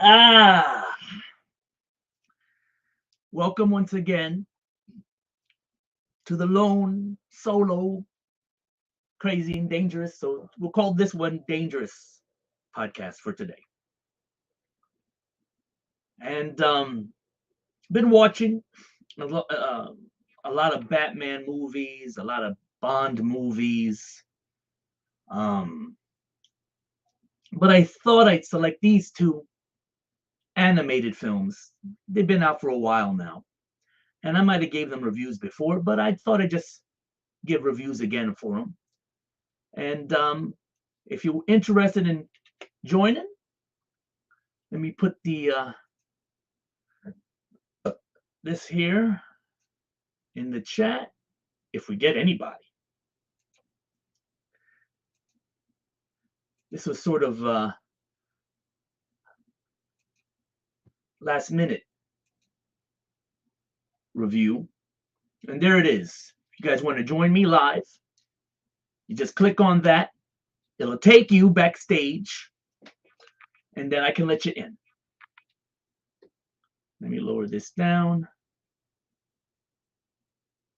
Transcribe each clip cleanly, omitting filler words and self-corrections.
Ah, welcome once again to the lone solo crazy and dangerous. So we'll call this one dangerous podcast for today. And been watching a, lo- a lot of Batman movies, a lot of Bond movies. Um, but I thought I'd select these two animated films. They've been out for a while now, and I might have gave them reviews before, but I thought I'd just give reviews again for them. And if you're interested in joining, let me put the this here in the chat if we get anybody. This was sort of last minute review. And there it is. If you guys want to join me live, you just click on that. It'll take you backstage, and then I can let you in. Let me lower this down.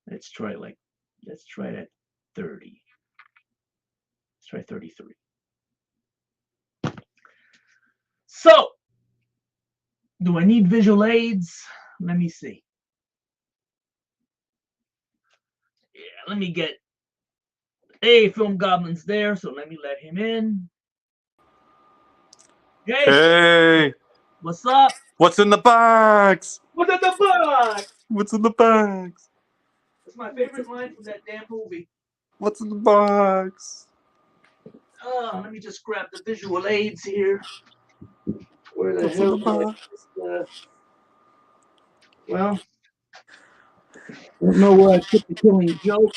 Let's try that 30. Let's try 33. So, do I need visual aids? Let me see. Yeah, let me get. Hey, Film Goblin's there, so let me let him in. Hey, What's up? what's in the box? What's in the box? What's in the box? That's my favorite line from that damn movie. What's in the box? Let me just grab the visual aids here. Where the What's in hell the did I box? well, I don't know where I put the killing joke.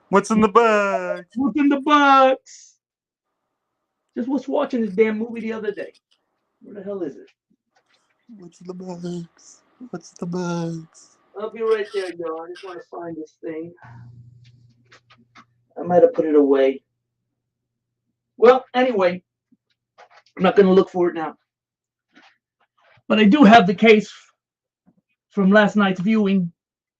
What's in the box? What's in the box? Just was watching this damn movie the other day. Where the hell is it? What's in the box? What's in the box? I'll be right there, y'all. I just want to find this thing. I might have put it away. Well, anyway, I'm not going to look for it now. But I do have the case from last night's viewing.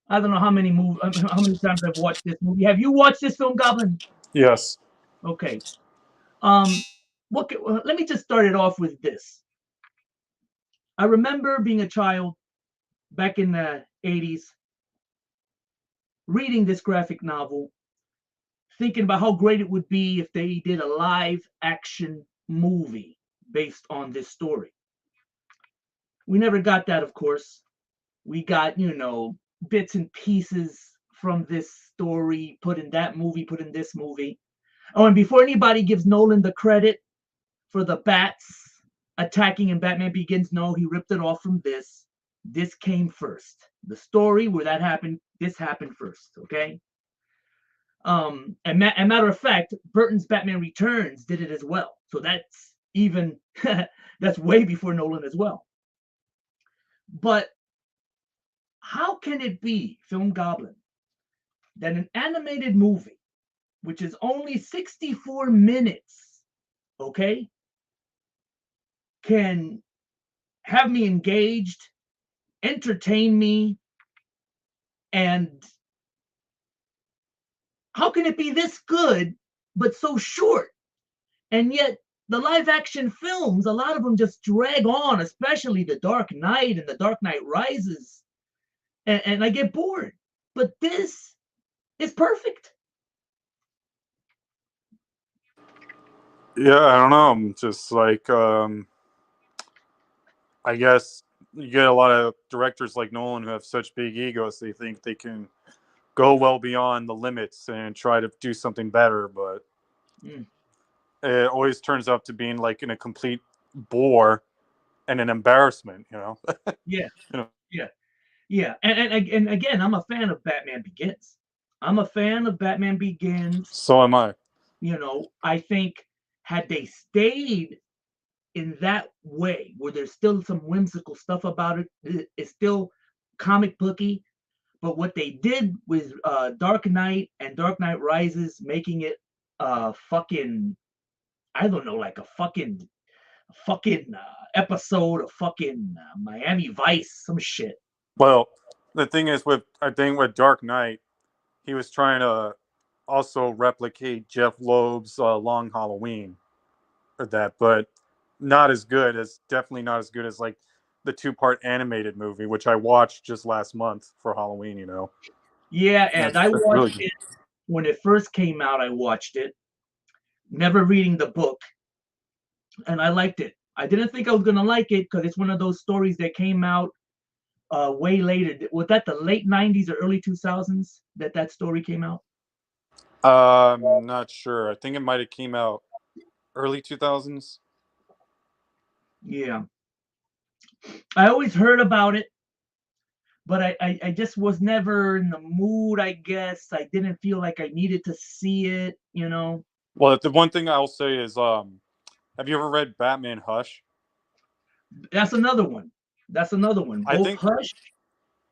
I don't know how many times I've watched this movie. Have you watched this film, Goblin? Yes. Okay. Let me just start it off with this. I remember being a child back in the 80s, reading this graphic novel, thinking about how great it would be if they did a live action movie based on this story. We never got that, of course. We got, bits and pieces from this story, put in that movie, put in this movie. Oh, and before anybody gives Nolan the credit for the bats attacking in Batman Begins, no, he ripped it off from this. This came first. The story where that happened, this happened first, okay? And matter of fact, Burton's Batman Returns did it as well. So that's even, that's way before Nolan as well. But how can it be, Film Goblin, that an animated movie, which is only 64 minutes, okay, can have me engaged, entertain me, and how can it be this good but so short? And yet the live action films, a lot of them just drag on, especially The Dark Knight and The Dark Knight Rises, and I get bored. But this is perfect. Yeah, I don't know. Just like, I guess you get a lot of directors like Nolan who have such big egos. They think they can go well beyond the limits and try to do something better, but it always turns out to being like in a complete bore and an embarrassment, Yeah, you know. yeah, yeah. And again, I'm a fan of Batman Begins. I'm a fan of Batman Begins. So am I. I think had they stayed in that way, where there's still some whimsical stuff about it, it's still comic booky. But what they did with Dark Knight and Dark Knight Rises, making it fucking, I don't know, like a fucking fucking episode of fucking Miami Vice, some shit. Well, the thing is, I think with Dark Knight, he was trying to also replicate Jeff Loeb's Long Halloween, or that, but definitely not as good as like the 2-part animated movie, which I watched just last month for Halloween. Yeah, and I that's really watched it when it first came out. I watched it, never reading the book, and I liked it. I didn't think I was gonna like it because it's one of those stories that came out way later. Was that the late '90s or early 2000s that story came out? Not sure. I think it might have came out early 2000s. Yeah, I always heard about it, but I just was never in the mood. I guess I didn't feel like I needed to see it. Well, the one thing I'll say is, have you ever read Batman Hush? That's another one. I Both think, Hush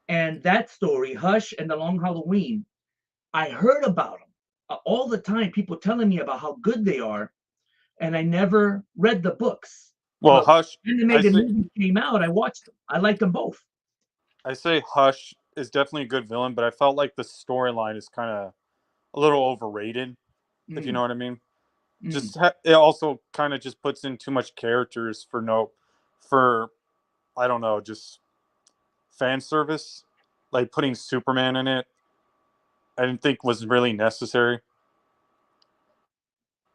and that story, Hush and The Long Halloween. I heard about them all the time. People telling me about how good they are, and I never read the books. well, But Hush, when the I made the say, movie came out, I watched them. I liked them both. I say Hush is definitely a good villain, but I felt like the storyline is kind of a little overrated, if you Mm, know what I mean. mm. It also kind of just puts in too much characters for I don't know, just fan service. Like putting Superman in it, I didn't think was really necessary.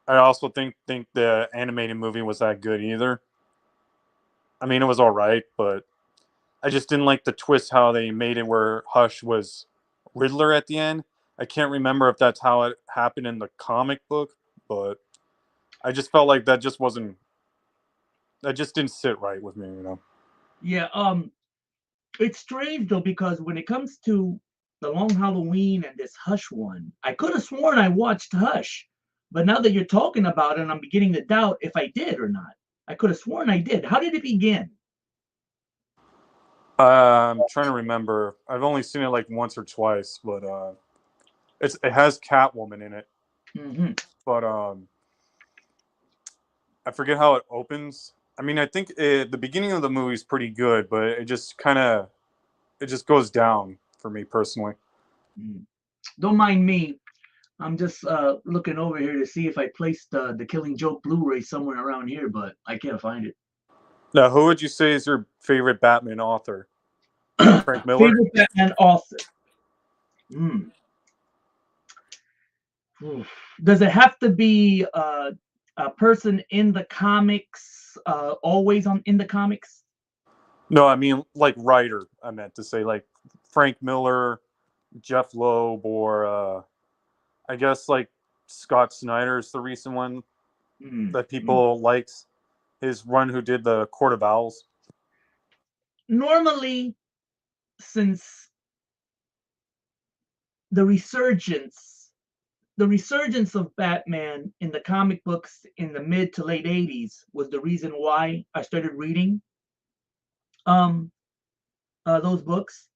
I also think the animated movie was that good either. I mean, it was all right, but I just didn't like the twist how they made it where Hush was Riddler at the end. I can't remember if that's how it happened in the comic book, but I just felt like that just didn't sit right with me. Yeah. It's strange though because when it comes to The Long Halloween and this Hush one, I could have sworn I watched Hush, but now that you're talking about it, I'm beginning to doubt if I did or not. I could have sworn I did. How did it begin? I'm trying to remember. I've only seen it like once or twice, but it has Catwoman in it. Mm-hmm. But I forget how it opens. I mean, I think the beginning of the movie is pretty good, but it just goes down for me personally. Don't mind me. I'm just looking over here to see if I placed the Killing Joke Blu-ray somewhere around here, but I can't find it. Now, who would you say is your favorite Batman author? Frank Miller? Favorite Batman author? Hmm. Does it have to be a person in the comics, always in the comics? No, I mean like writer. I meant to say like Frank Miller, Jeff Loeb, or I guess like Scott Snyder is the recent one that people likes. His run who did the Court of Owls. Normally, since the resurgence, the resurgence of Batman in the comic books in the mid to late 80s was the reason why I started reading um, those books.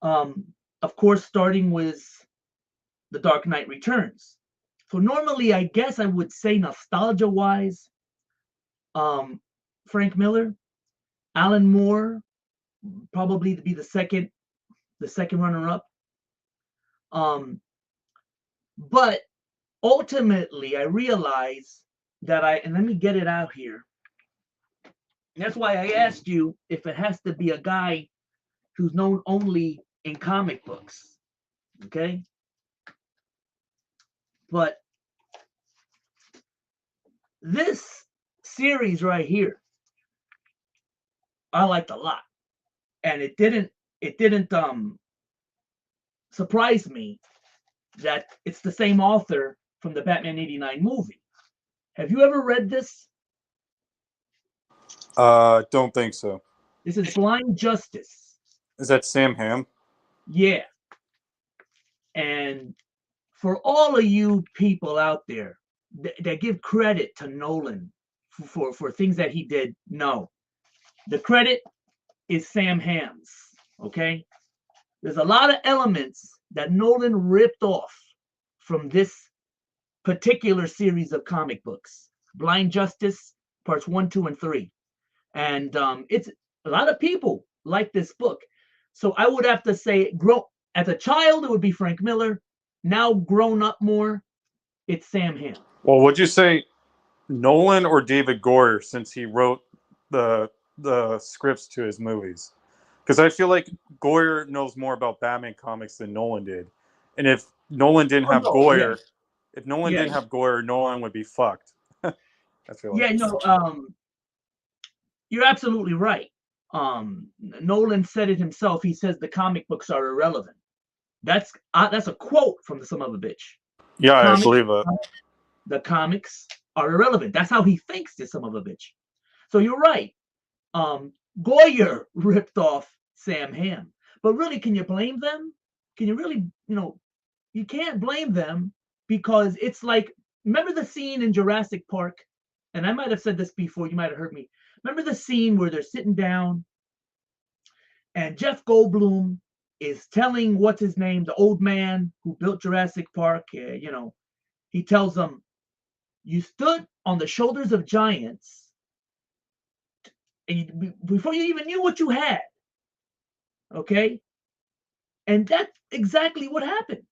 Of course, starting with The Dark Knight Returns. So normally, I guess I would say nostalgia-wise, Frank Miller, Alan Moore, probably to be the second runner-up. But ultimately, I realized that and let me get it out here. That's why I asked you if it has to be a guy who's known only in comic books. Okay? But this series right here, I liked a lot. And it didn't surprise me that it's the same author from the Batman 89 movie. Have you ever read this? Don't think so. This is Blind Justice. Is that Sam Hamm? Yeah. And for all of you people out there that give credit to Nolan for things that he did, no. The credit is Sam Hamm's. Okay? There's a lot of elements that Nolan ripped off from this particular series of comic books. Blind Justice, parts 1, 2, and 3. And it's a lot of people like this book. So I would have to say, as a child, it would be Frank Miller. Now grown up more, it's Sam Hamm. Well, would you say Nolan or David Goyer, since he wrote the scripts to his movies? Because I feel like Goyer knows more about Batman comics than Nolan did, and if Nolan didn't have Goyer, if Nolan didn't have Goyer, Nolan would be fucked. I feel like. Yeah, no, you're absolutely right. Nolan said it himself. He says the comic books are irrelevant. That's a quote from the Son of a Bitch. Yeah, I believe it. The comics are irrelevant. That's how he thinks, the Son of a Bitch. So you're right. Goyer ripped off Sam Hamm, but really, can you blame them? Can you really, you can't blame them, because it's like, remember the scene in Jurassic Park? And I might have said this before, you might have heard me. Remember the scene where they're sitting down and Jeff Goldblum is telling, what's his name, the old man who built Jurassic Park, he tells them, you stood on the shoulders of giants before you even knew what you had. Okay? And that's exactly what happened.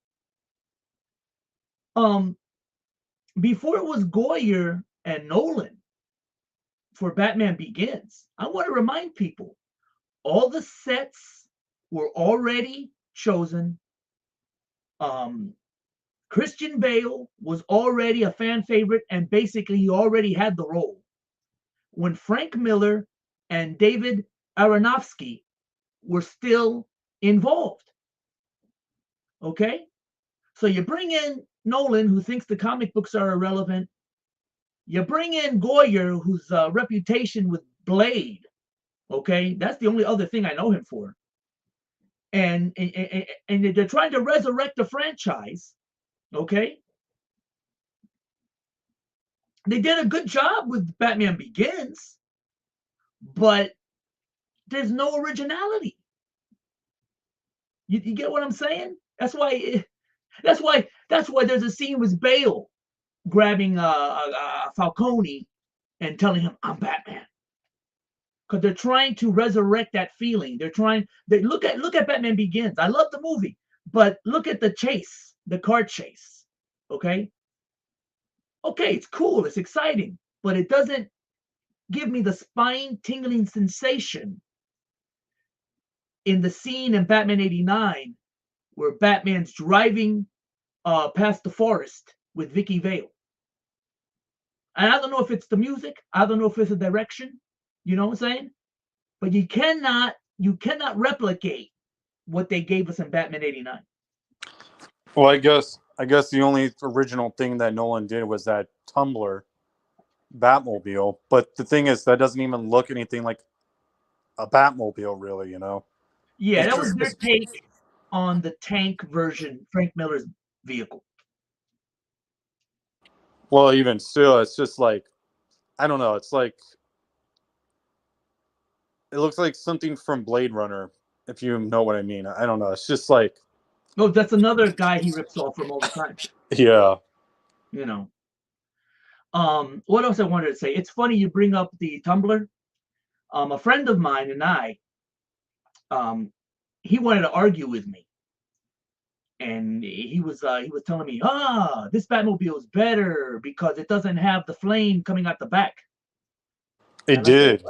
Before it was Goyer and Nolan for Batman Begins, I want to remind people, all the sets were already chosen. Christian Bale was already a fan favorite, and basically he already had the role. When Frank Miller and David Aronofsky were still involved. Okay? So you bring in Nolan, who thinks the comic books are irrelevant. You bring in Goyer, whose reputation with Blade, okay? That's the only other thing I know him for. And they're trying to resurrect the franchise, okay? They did a good job with Batman Begins, but there's no originality. You get what I'm saying? That's why there's a scene with Bale grabbing Falcone and telling him, I'm Batman. Because they're trying to resurrect that feeling. They look at Batman Begins. I love the movie, but look at the chase, the car chase. Okay, it's cool, it's exciting, but it doesn't give me the spine-tingling sensation in the scene in Batman '89 where Batman's driving past the forest with Vicky Vale. And I don't know if it's the music, I don't know if it's the direction, you know what I'm saying? But you cannot replicate what they gave us in Batman '89. Well, I guess the only original thing that Nolan did was that Tumbler Batmobile. But the thing is, that doesn't even look anything like a Batmobile, really, Yeah, that was their take on the tank version, Frank Miller's vehicle. Well, even still, it's just like, I don't know. It's like, it looks like something from Blade Runner, if you know what I mean. I don't know. It's just like. No, that's another guy he rips off from all the time. Yeah. What else I wanted to say? It's funny you bring up the Tumblr. A friend of mine and I, he wanted to argue with me. And he was telling me, this Batmobile is better because it doesn't have the flame coming out the back. It did.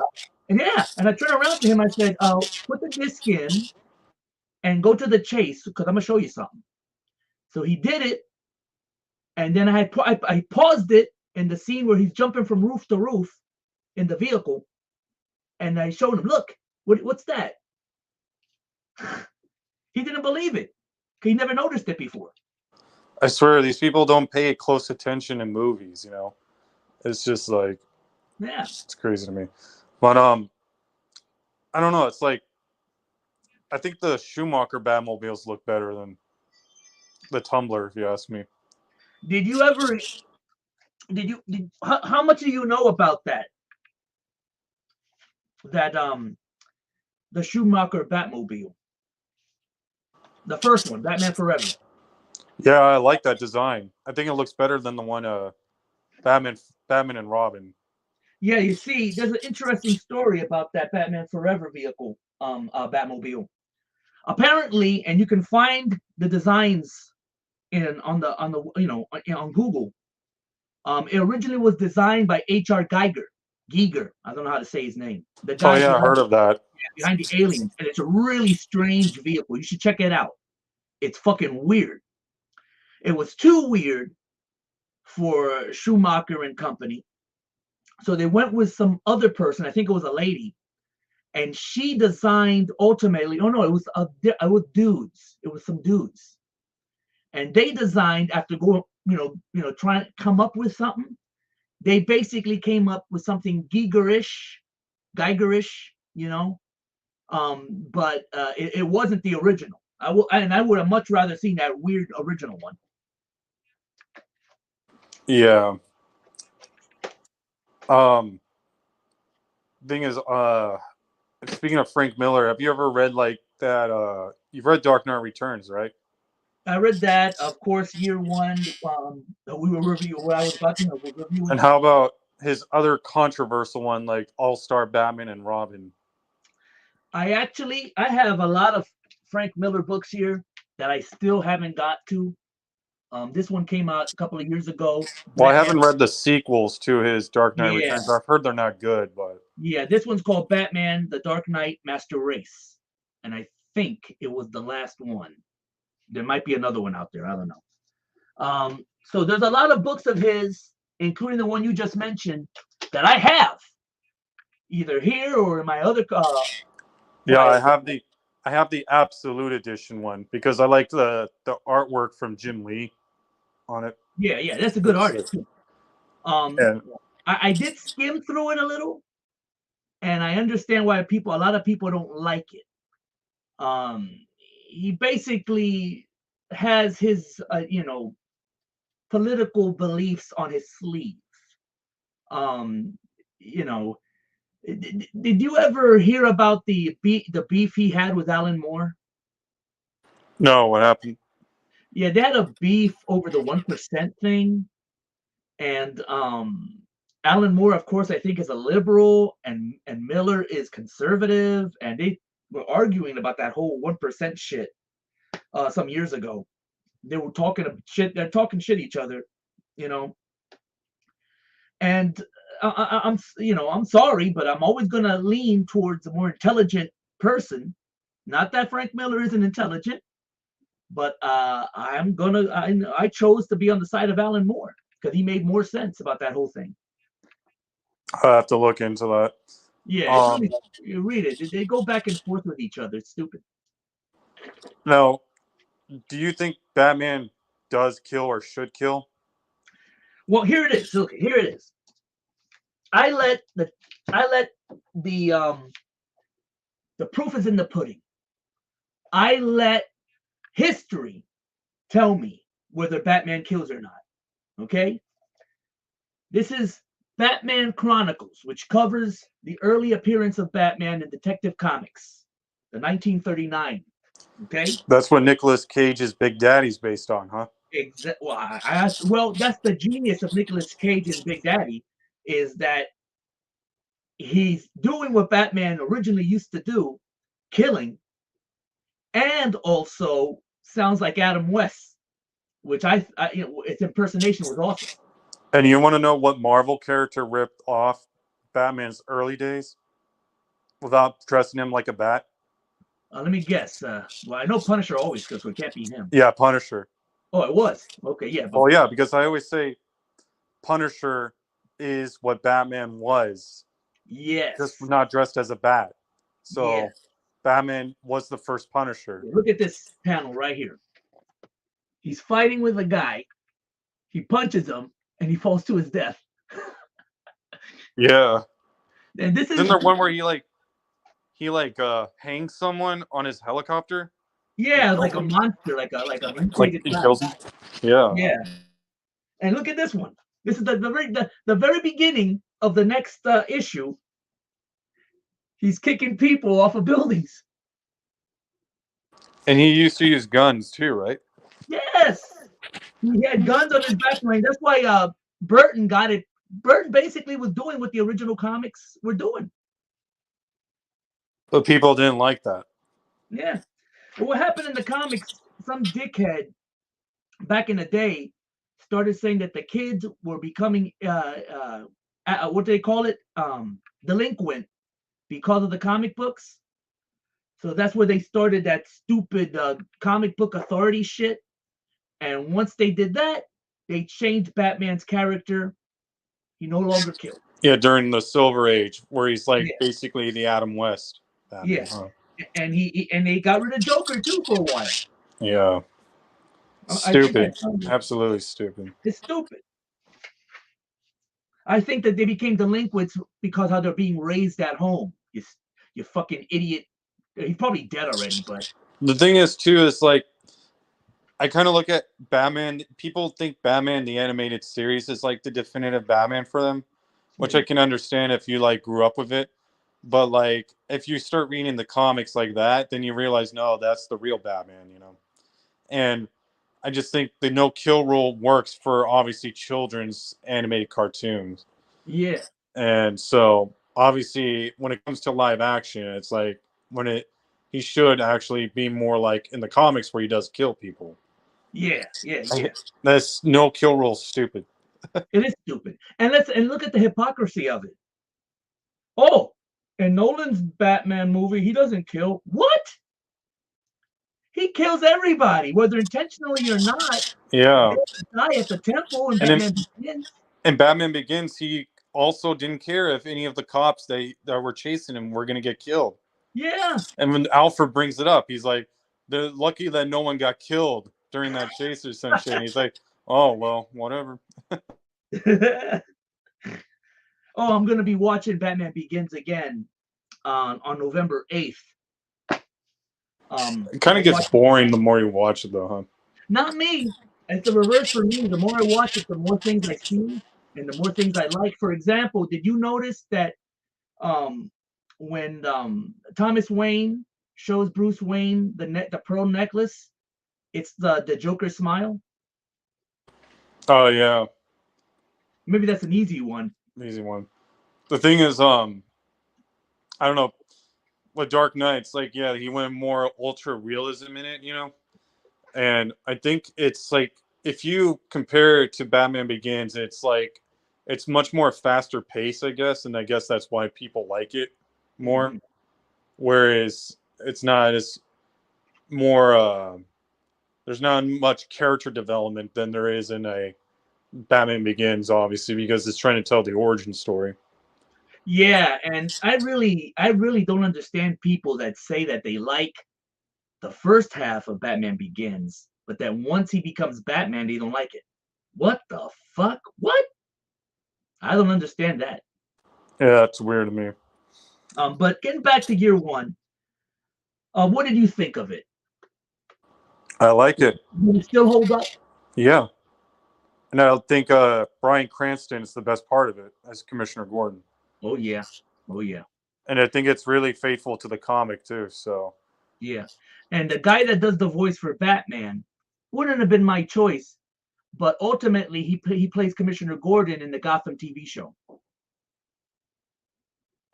And I turned around to him. I said, put the disc in and go to the chase because I'm gonna show you something. So he did it, and then I paused it in the scene where he's jumping from roof to roof in the vehicle, and I showed him, look, what's that? He didn't believe it. He never noticed it before. I swear, these people don't pay close attention in movies, It's just like, it's crazy to me. But I don't know. It's like, I think the Schumacher Batmobiles look better than the Tumbler, if you ask me. How much do you know about that? The Schumacher Batmobile. The first one, Batman Forever. Yeah, I like that design. I think it looks better than the one Batman and Robin. Yeah, you see, there's an interesting story about that Batman Forever vehicle, Batmobile. Apparently, and you can find the designs in on the on Google. It originally was designed by H.R. Geiger. Giger, I don't know how to say his name. The Oh guy yeah, I heard of that. behind the aliens, and it's a really strange vehicle. You should check it out. It's fucking weird. It was too weird for Schumacher and company, so they went with some other person. I think it was a lady, and she designed ultimately. Oh no, it was dudes. It was some dudes, and they designed after going, trying to come up with something. They basically came up with something Geigerish, but it wasn't the original. I would have much rather seen that weird original one. Yeah. Thing is, speaking of Frank Miller, have you ever read like that? You've read Dark Knight Returns, right? I read that, of course, year one. We were reviewing what I was about to review. And how about his other controversial one, like All Star Batman and Robin? I have a lot of Frank Miller books here that I still haven't got to. This one came out a couple of years ago. Well, I haven't read the sequels to his Dark Knight Returns. I've heard they're not good, but yeah, this one's called Batman: The Dark Knight Master Race, and I think it was the last one. There might be another one out there. I don't know. So there's a lot of books of his, including the one you just mentioned, that I have, either here or in my other. Yeah, I have the Absolute Edition one because I like the artwork from Jim Lee on it. Yeah, that's a good artist too. I did skim through it a little, and I understand why a lot of people don't like it. He basically has his political beliefs on his sleeve. Did you ever hear about the beef he had with Alan Moore? No, what happened? Yeah, they had a beef over the 1% thing, and Alan Moore, of course, I think is a liberal, and Miller is conservative, and they were arguing about that whole 1% shit some years ago. They were talking shit. They're talking shit each other, and I'm sorry, but I'm always gonna lean towards a more intelligent person. Not that Frank Miller isn't intelligent, but I chose to be on the side of Alan Moore because he made more sense about that whole thing. I have to look into that. Yeah, you read it. They go back and forth with each other. It's stupid. Now, do you think Batman does kill or should kill? Well, here it is. Look, here it is. I let the proof is in the pudding. I let history tell me whether Batman kills or not. Okay? This is Batman Chronicles, which covers the early appearance of Batman in Detective Comics, the 1939. Okay? That's what Nicolas Cage's Big Daddy's based on, huh? Well, that's the genius of Nicolas Cage and Big Daddy, is that he's doing what Batman originally used to do, killing, and also sounds like Adam West, which its impersonation was awesome. And you want to know what Marvel character ripped off Batman's early days without dressing him like a bat? Let me guess. Well, I know Punisher always, because it can't be him. Yeah, Punisher. Oh, it was? Okay, yeah. Oh, yeah, because I always say Punisher is what Batman was. Yes. Just not dressed as a bat. So yes. Batman was the first Punisher. Look at this panel right here. He's fighting with a guy. He punches him, and he falls to his death. Yeah. And this is... Isn't there one where he hangs someone on his helicopter? Yeah, like a monster, like he kills him. Yeah. Yeah. And look at this one. This is the very beginning of the next issue. He's kicking people off of buildings. And he used to use guns too, right? Yes. He had guns on his backline. That's why Burton got it Burton basically was doing what the original comics were doing. But people didn't like that. Yeah. But what happened in the comics, some dickhead back in the day started saying that the kids were becoming what do they call it? Delinquent because of the comic books. So that's where they started that stupid comic book authority shit. And once they did that, they changed Batman's character. He no longer killed. Yeah, during the Silver Age, where he's like Yeah. basically the Adam West Batman. Yeah. Huh? And and they got rid of Joker too for a while. Yeah. Stupid. Absolutely stupid. It's stupid. I think that they became delinquents because how they're being raised at home. You fucking idiot. He's probably dead already, but the thing is too is like I kind of look at Batman. People think Batman the animated series is like the definitive Batman for them, which I can understand if you like grew up with it. But like if you start reading the comics like that, then you realize no, that's the real Batman, you know. And I just think the no kill rule works for obviously children's animated cartoons. Yeah. And so obviously when it comes to live action, it's like he should actually be more like in the comics where he does kill people. Yeah. That's no kill rule stupid. It is stupid. And look at the hypocrisy of it. Oh, in Nolan's Batman movie, he doesn't kill. What? He kills everybody, whether intentionally or not. Yeah. They die at the temple in Batman Begins. In Batman Begins, he also didn't care if any of the cops that were chasing him were going to get killed. Yeah. And when Alfred brings it up, he's like, they're lucky that no one got killed during that chase or some shit. And he's like, oh, well, whatever. I'm going to be watching Batman Begins again on November 8th. It kind of gets boring the more you watch it, though, huh? Not me. It's the reverse for me. The more I watch it, the more things I see and the more things I like. For example, did you notice that when Thomas Wayne shows Bruce Wayne the pearl necklace, it's the Joker smile? Oh, yeah. Maybe that's an easy one. Easy one. The thing is, I don't know, with Dark Knight's like, yeah, he went more ultra realism in it, you know? And I think it's like, if you compare it to Batman Begins, it's like, it's much more faster pace, I guess. And I guess that's why people like it more. Mm-hmm. Whereas it's not as more, there's not much character development than there is in a Batman Begins, obviously, because it's trying to tell the origin story. Yeah, and I really don't understand people that say that they like the first half of Batman Begins, but that once he becomes Batman, they don't like it. What the fuck? What? I don't understand that. Yeah, it's weird to me. But getting back to year one, what did you think of it? I like it. Did it still hold up? Yeah. And I think Bryan Cranston is the best part of it as Commissioner Gordon. Oh, yeah. Oh, yeah. And I think it's really faithful to the comic, too. So. Yeah. And the guy that does the voice for Batman wouldn't have been my choice, but ultimately he plays Commissioner Gordon in the Gotham TV show.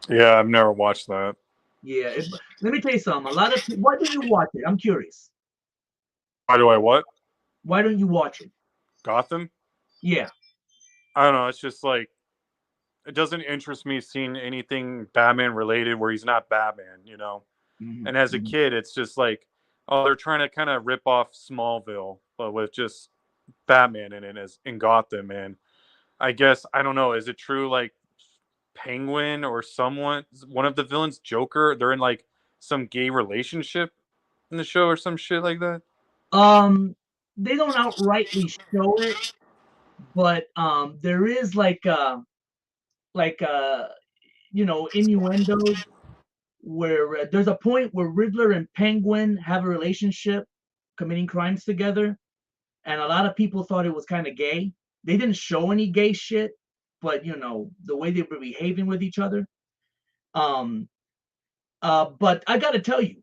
Yeah, I've never watched that. Yeah. Let me tell you something. A lot of people, why do you watch it? I'm curious. Why do I what? Why don't you watch it? Gotham? Yeah. I don't know. It's just like, it doesn't interest me seeing anything Batman related where he's not Batman, you know? Mm-hmm. And as a kid, it's just like, oh, they're trying to kind of rip off Smallville, but with just Batman in it as in Gotham. And I guess, I don't know, is it true like Penguin or one of the villains, Joker, they're in like some gay relationship in the show or some shit like that? They don't outrightly show it, but there is like innuendos where there's a point where Riddler and Penguin have a relationship committing crimes together, and a lot of people thought it was kind of gay. They didn't show any gay shit, but the way they were behaving with each other. But I got to tell you,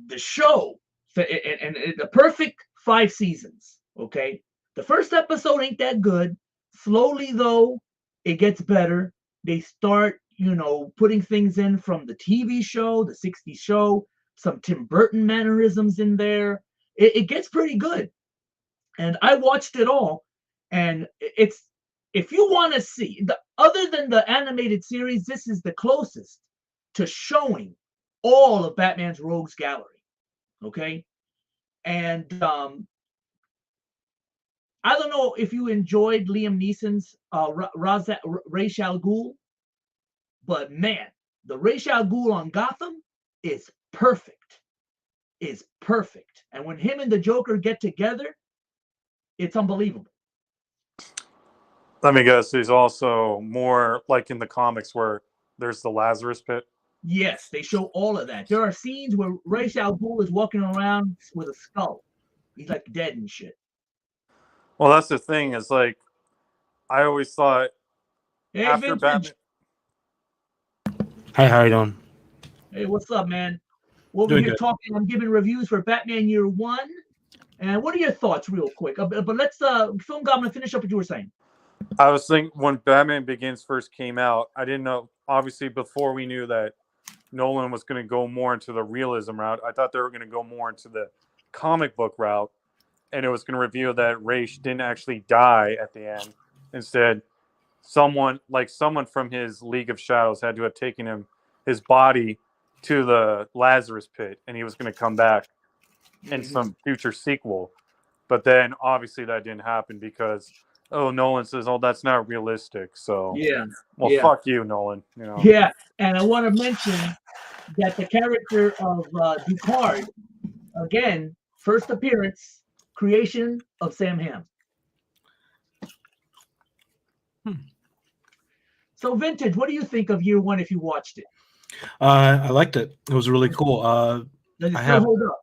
the show and the perfect 5 seasons. Okay, the first episode ain't that good. Slowly, though, it gets better. They start, putting things in from the TV show, the 60s show, some Tim Burton mannerisms in there. It gets pretty good. And I watched it all. And it's, if you want to see, other than the animated series, this is the closest to showing all of Batman's rogues gallery. Okay. And I don't know if you enjoyed Liam Neeson's Ra's al Ghul, but man, the Ra's al Ghul on Gotham is perfect. Is perfect. And when him and the Joker get together, it's unbelievable. Let me guess, there's also more like in the comics where there's the Lazarus Pit. Yes, they show all of that. There are scenes where Ra's al Ghul is walking around with a skull. He's like dead and shit. Well, that's the thing, is like, I always thought after Batman. Hi, how you doing? Hey, what's up, man? Over here talking, I'm giving reviews for Batman Year One. And what are your thoughts, real quick? But let's Film Goblin, finish up what you were saying. I was thinking when Batman Begins first came out, I didn't know, obviously before we knew that Nolan was going to go more into the realism route, I thought they were going to go more into the comic book route, and it was going to reveal that Ra's didn't actually die at the end. Instead, someone from his League of Shadows had to have taken his body to the Lazarus Pit, and he was going to come back in some future sequel. But then obviously that didn't happen because Nolan says, that's not realistic. So fuck you, Nolan. Yeah, and I want to mention that the character of Ducard, again, first appearance, creation of Sam Hamm. So, Vintage, what do you think of Year One if you watched it? I liked it. It was really cool. Does it still hold up?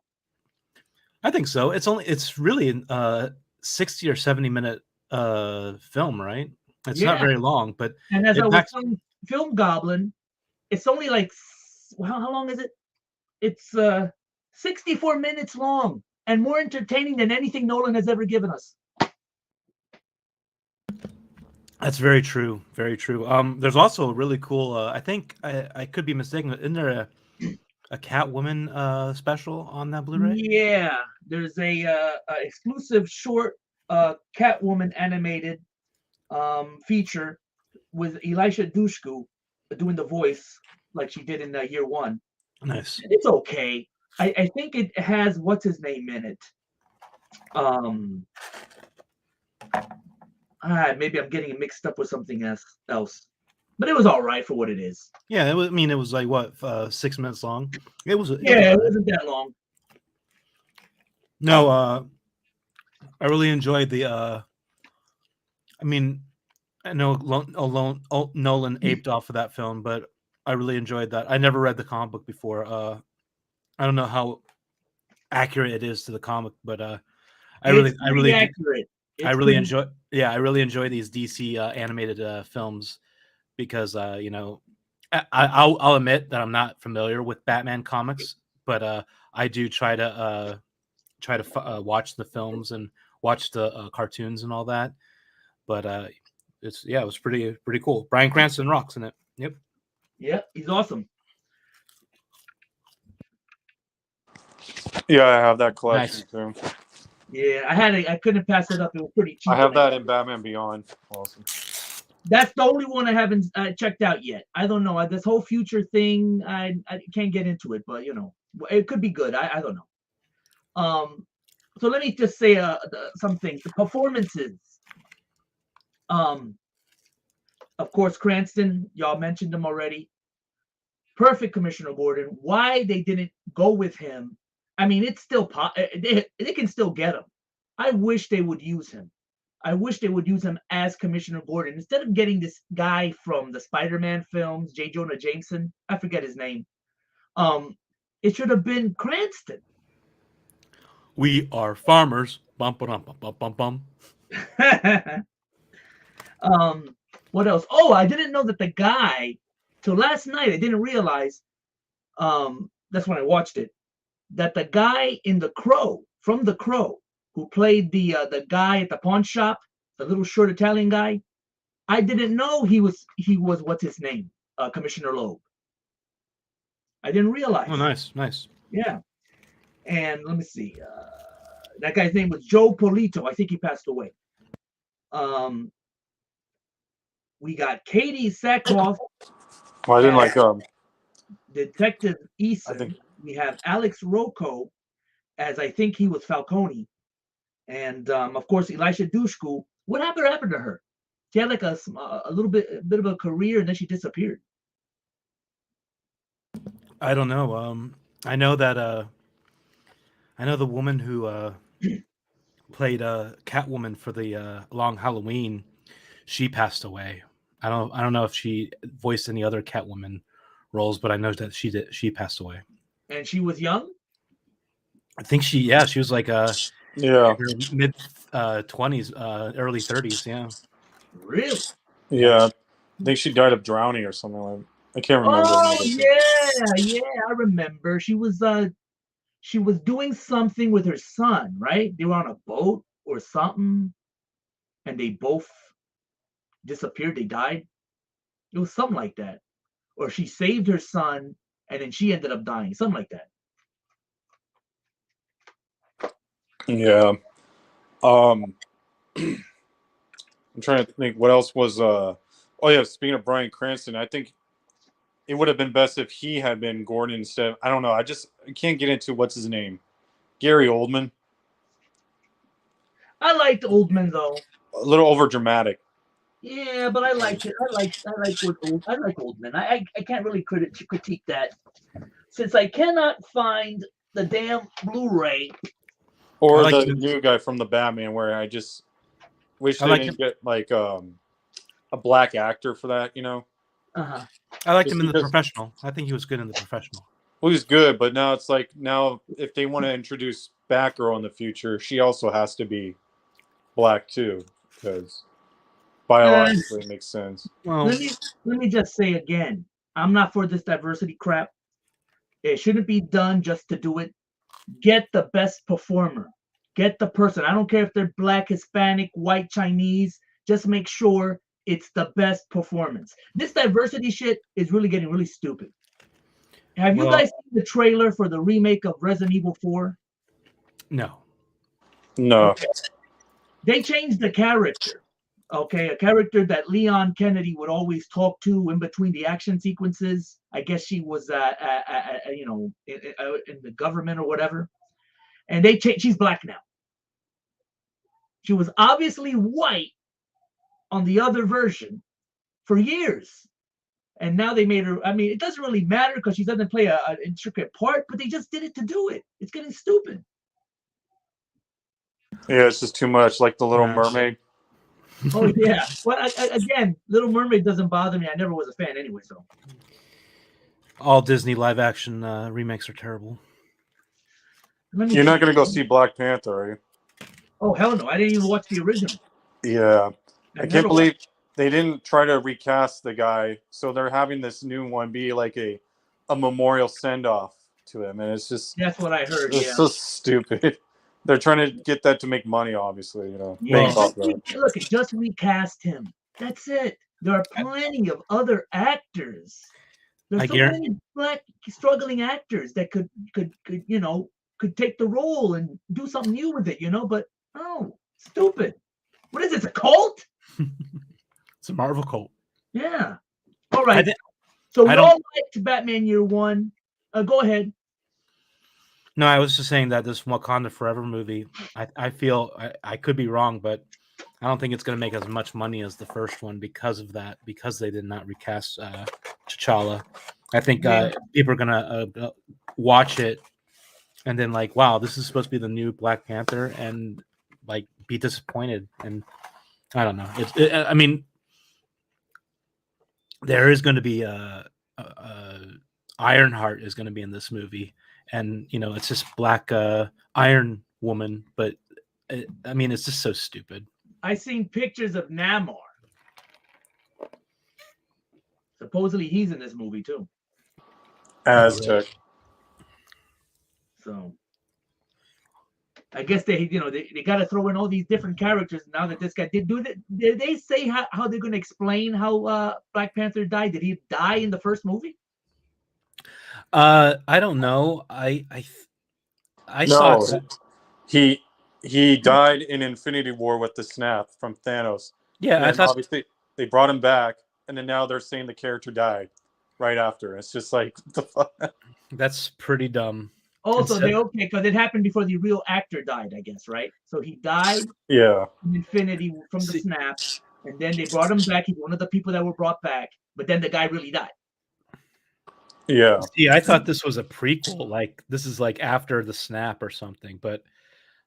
I think so. It's really a 60 or 70 minute film, right? It's not very long, but and as I was telling Film Goblin, it's only like, how long is it? It's 64 minutes long and more entertaining than anything Nolan has ever given us. That's very true. Very true. There's also a really cool. I think I could be mistaken. Isn't there a Catwoman special on that Blu-ray? Yeah, there's a exclusive short Catwoman animated feature with Elisha Dushku doing the voice like she did in Year One. Nice. It's okay. I think it has what's his name in it. Maybe I'm getting it mixed up with something else. But it was all right for what it is. Yeah, it was like what 6 minutes long. It wasn't that long. No, I really enjoyed the. I know Nolan aped off of that film, but I really enjoyed that. I never read the comic book before. I don't know how accurate it is to the comic, but I really enjoy. Yeah, I really enjoy these DC animated films because I'll admit that I'm not familiar with Batman comics, but I do try to watch the films and watch the cartoons and all that. But it was pretty cool. Bryan Cranston rocks in it. Yep. Yeah, he's awesome. Yeah, I have that collection too. Yeah, I couldn't pass it up. It was pretty cheap. I have that in Batman Beyond. Awesome. That's the only one I haven't checked out yet. I don't know. This whole future thing, I can't get into it, but it could be good. I don't know. So let me just say some things. The performances. Of course, Cranston, y'all mentioned him already. Perfect Commissioner Gordon. Why they didn't go with him? I mean, it's still they can still get him. I wish they would use him. I wish they would use him as Commissioner Gordon instead of getting this guy from the Spider-Man films, J. Jonah Jameson. I forget his name. It should have been Cranston. We are farmers. Bum bum bum bum bum. What else? Oh, I didn't know that the guy. Till last night, I didn't realize. That's when I watched it. That the guy in The Crow, from The Crow, who played the guy at the pawn shop, a little short Italian guy. I didn't know he was what's his name, Commissioner Loeb. I didn't realize. Oh, nice. Yeah, and let me see. That guy's name was Joe Polito. I think he passed away. We got Katie Sackhoff. Well, I didn't like Detective Eason. I think We have Alex Rocco as I think he was Falcone, and of course Elisha Dushku. What happened to her? She had like a bit of a career, and then she disappeared. I don't know. I know that I know the woman who played Catwoman for the Long Halloween. She passed away. I don't know if she voiced any other Catwoman roles, but I know that she did. She passed away. And she was young. I think she was like mid 20s, early 30s. Yeah. Really? Yeah, I think she died of drowning or something like. I can't remember. Oh yeah, I remember. She was doing something with her son, right? They were on a boat or something, and they both disappeared. They died. It was something like that, or she saved her son, and then she ended up dying. Something like that. Yeah. I'm trying to think what else was. Oh yeah, speaking of Bryan Cranston, I think it would have been best if he had been Gordon instead. I don't know. I can't get into what's his name. Gary Oldman. I liked Oldman though. A little over dramatic. Yeah, but I liked it. I like Oldman. I can't really critique that since I cannot find the damn Blu-ray. Or the new guy from the Batman, where I just wish they didn't get like a black actor for that, you know. Uh-huh. I liked him in The Professional. I think he was good in The Professional. Well, he's good, but now it's like if they want to introduce Batgirl in the future, she also has to be black too, because biologically it makes sense. Well, let me just say again, I'm not for this diversity crap. It shouldn't be done just to do it. Get the best performer. Get the person. I don't care if they're black, Hispanic, white, Chinese. Just make sure it's the best performance. This diversity shit is really getting really stupid. Have you guys seen the trailer for the remake of Resident Evil 4? No. Okay. They changed the character. Okay, a character that Leon Kennedy would always talk to in between the action sequences. I guess she was, in the government or whatever. And they changed. She's black now. She was obviously white on the other version for years. And now they made her, I mean, it doesn't really matter because she doesn't play an intricate part, but they just did it to do it. It's getting stupid. Yeah, it's just too much, like the Little Mermaid. Oh, yeah. Well, again, Little Mermaid doesn't bother me. I never was a fan anyway, so. All Disney live action remakes are terrible. You're not going to go see Black Panther, are you? Oh, hell no. I didn't even watch the original. Yeah. I can't believe they didn't try to recast the guy. So they're having this new one be like a memorial send-off to him. And it's just... That's what I heard, It's so stupid. They're trying to get that to make money, obviously, you know. Yeah. Look, just recast him. That's it. There are plenty of other actors. There's so many black struggling actors that could take the role and do something new with it, but no, stupid. What is it, a cult? It's a Marvel cult. Yeah. All right. So we all liked Batman Year One. Go ahead. No, I was just saying that this Wakanda Forever movie, I feel I could be wrong, but I don't think it's going to make as much money as the first one because of that, because they did not recast T'Challa. I think people are going to watch it and then like, wow, this is supposed to be the new Black Panther, and like be disappointed. And I don't know. I mean, there is going to be Ironheart is going to be in this movie. And, it's just black Iron Woman, but I mean, it's just so stupid. I seen pictures of Namor. Supposedly he's in this movie too. Aztec. So I guess they got to throw in all these different characters now that this guy did they say how they're going to explain how Black Panther died? Did he die in the first movie? I don't know. I saw No, he died in Infinity War with the snap from Thanos. Yeah, I And thought obviously they brought him back, and then now they're saying the character died right after. It's just like, what the fuck? that's pretty dumb. Also, Instead- they okay because it happened before the real actor died, I guess, right? So he died Yeah. in Infinity from the See- snap, and then they brought him back. He's one of the people that were brought back, but then the guy really died. Yeah. See, I thought this was a prequel. Like this is like after the snap or something, but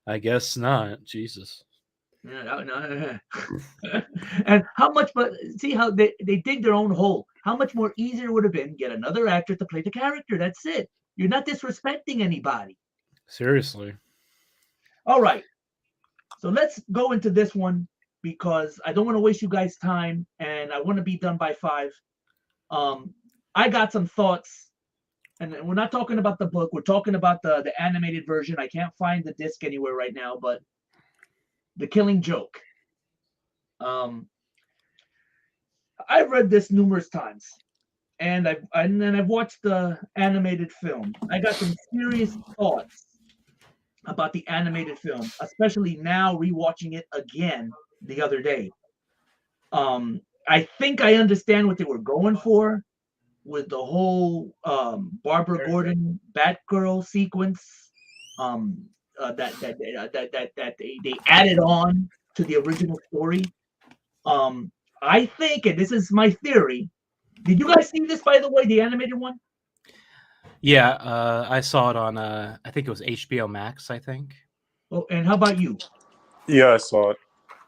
I guess not. Jesus. No. And how much, but see how they dig their own hole. How much more easier would have been get another actor to play the character? That's it. You're not disrespecting anybody. Seriously. All right. So let's go into this one because I don't want to waste you guys' time and I want to be done by 5. I got some thoughts, and we're not talking about the book. We're talking about the animated version. I can't find the disc anywhere right now, but The Killing Joke. I've read this numerous times, and I've watched the animated film. I got some serious thoughts about the animated film, especially now rewatching it again the other day. I think I understand what they were going for with the whole Barbara Gordon Batgirl sequence that they added on to the original story. I think, and this is my theory. Did you guys see this, by the way, the animated one? Yeah, I saw it on I think it was HBO Max, I think. Oh, and how about you? Yeah, I saw it.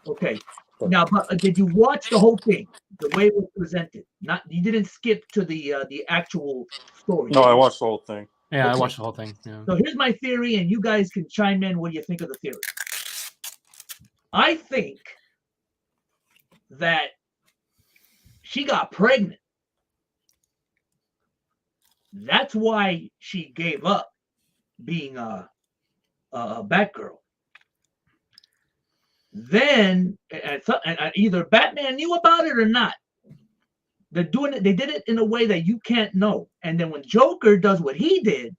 Okay. Now, did you watch the whole thing, the way it was presented? Not you didn't skip to the actual story. No, I watched the whole thing. Yeah, I Okay. watched the whole thing. Yeah. So here's my theory, and you guys can chime in. What do you think of the theory? I think that she got pregnant. That's why she gave up being a Batgirl. Then, and either Batman knew about it or not. They're doing it. They did it in a way that you can't know. And then when Joker does what he did,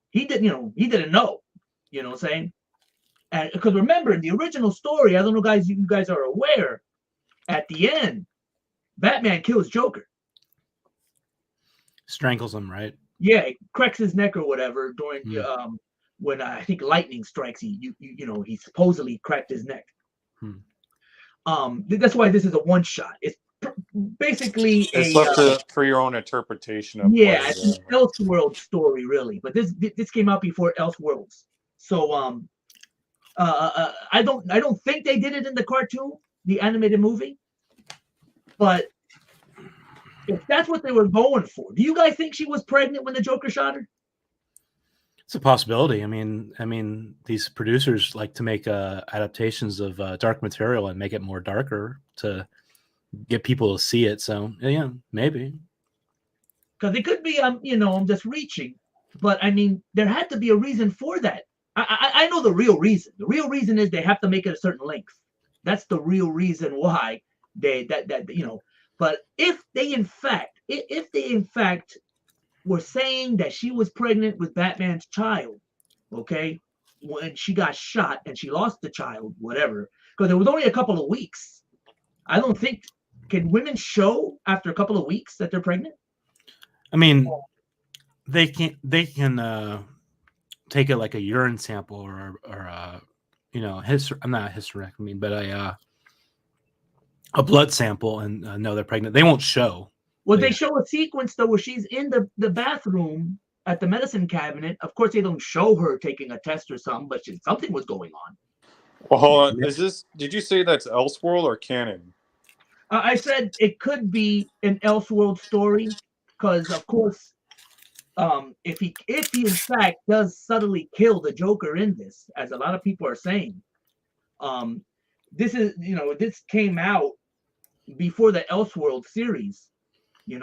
he didn't know. You know what I'm saying? And because remember, in the original story, I don't know, guys, you guys are aware. At the end, Batman kills Joker. Strangles him, right? Yeah, it cracks his neck or whatever during when I think lightning strikes. He supposedly cracked his neck. That's why this is a one shot. It's basically It's left for your own interpretation of it's an Elseworld story, really. But this came out before Elseworlds, so I don't think they did it in the cartoon, the animated movie, but if that's what they were going for, do you guys think she was pregnant when the Joker shot her? It's a possibility. I mean, these producers like to make adaptations of dark material and make it more darker to get people to see it. So yeah, maybe. Because it could be, I'm just reaching, but I mean, there had to be a reason for that. I know the real reason. The real reason is they have to make it a certain length. That's the real reason why But if they in fact were saying that she was pregnant with Batman's child, okay, when she got shot and she lost the child, whatever, because it was only a couple of weeks. I don't think, can women show after a couple of weeks that they're pregnant? I mean, they can take it like a urine sample or I'm not a hysterectomy, but a blood sample and know they're pregnant. They won't show. Well, they show a sequence though where she's in the bathroom at the medicine cabinet. Of course, they don't show her taking a test or something, but something was going on. Well, hold on. Did you say that's Elseworld or canon? I said it could be an Elseworld story because, of course, if he in fact does subtly kill the Joker in this, as a lot of people are saying, this came out before the Elseworld series.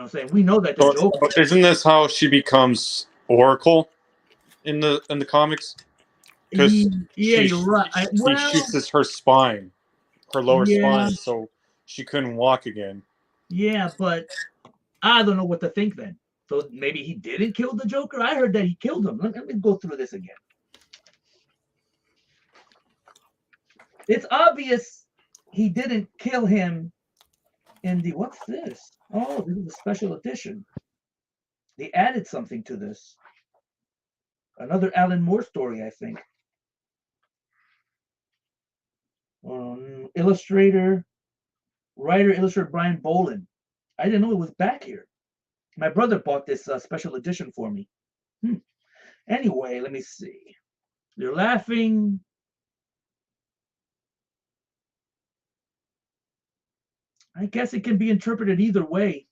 Saying we know that the Joker. Isn't this how she becomes Oracle in the comics? because Yeah, you're right. he shoots her spine, her lower Yeah. spine, so she couldn't walk again. Yeah, but I don't know what to think then. So maybe he didn't kill the Joker. I heard that he killed him. Let me go through this again. It's obvious he didn't kill him in the, what's this? Oh, this is a special edition. They added something to this. Another Alan Moore story, I think. Illustrator, writer, illustrator Brian Boland. I didn't know it was back here. My brother bought this special edition for me. Anyway, let me see. You're laughing. I guess it can be interpreted either way.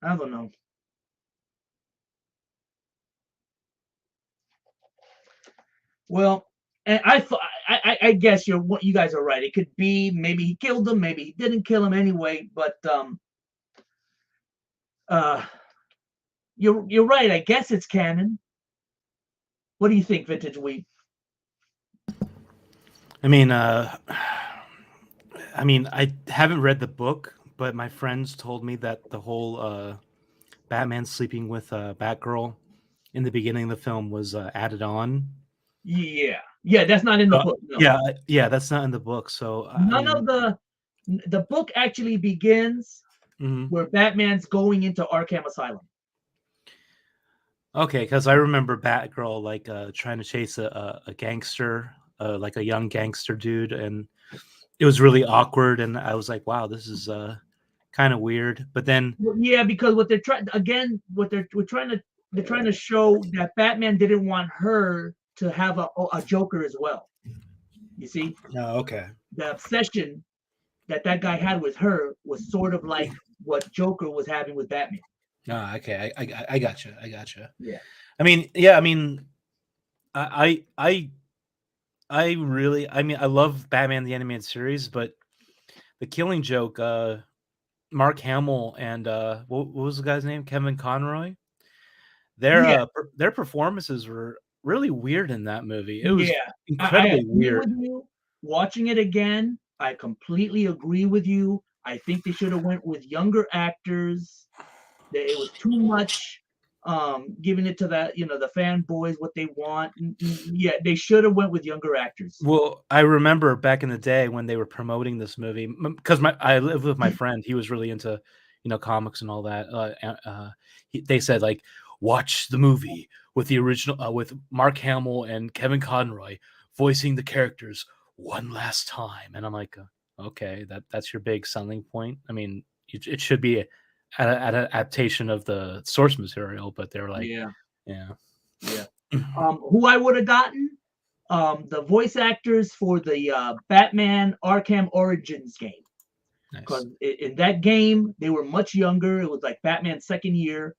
I don't know. Well, and I guess you guys are right. It could be maybe he killed him, maybe he didn't kill him anyway. But you're right. I guess it's canon. What do you think, Vintage Weed? I mean, I haven't read the book, but my friends told me that the whole Batman sleeping with Batgirl in the beginning of the film was added on. Yeah, that's not in the book. No. Yeah, that's not in the book. So none of the book actually begins where Batman's going into Arkham Asylum. Okay, because I remember Batgirl like trying to chase a gangster, like a young gangster dude, and it was really awkward. And I was like, "Wow, this is kind of weird." But then, yeah, because what they're trying they're trying to show that Batman didn't want her to have a Joker as well. You see? Oh, okay. The obsession that guy had with her was sort of like what Joker was having with Batman. Oh, okay. I gotcha. Yeah. I really, I love Batman the Animated Series, but the Killing Joke, Mark Hamill and what was the guy's name? Kevin Conroy. Their performances were really weird in that movie. It was incredibly weird. With you. Watching it again, I completely agree with you. I think they should have went with younger actors. It was too much giving it to the fanboys what they want. Yeah, they should have went with younger actors. Well, I remember back in the day when they were promoting this movie, because I lived with my friend. He was really into comics and all that. They said, like, watch the movie with the original with Mark Hamill and Kevin Conroy voicing the characters one last time. And I'm like, okay, that's your big selling point. I mean, it should be an adaptation of the source material, but they're like, yeah. Who I would have gotten, the voice actors for the Batman Arkham Origins game. Because in that game, they were much younger. It was like Batman's second year.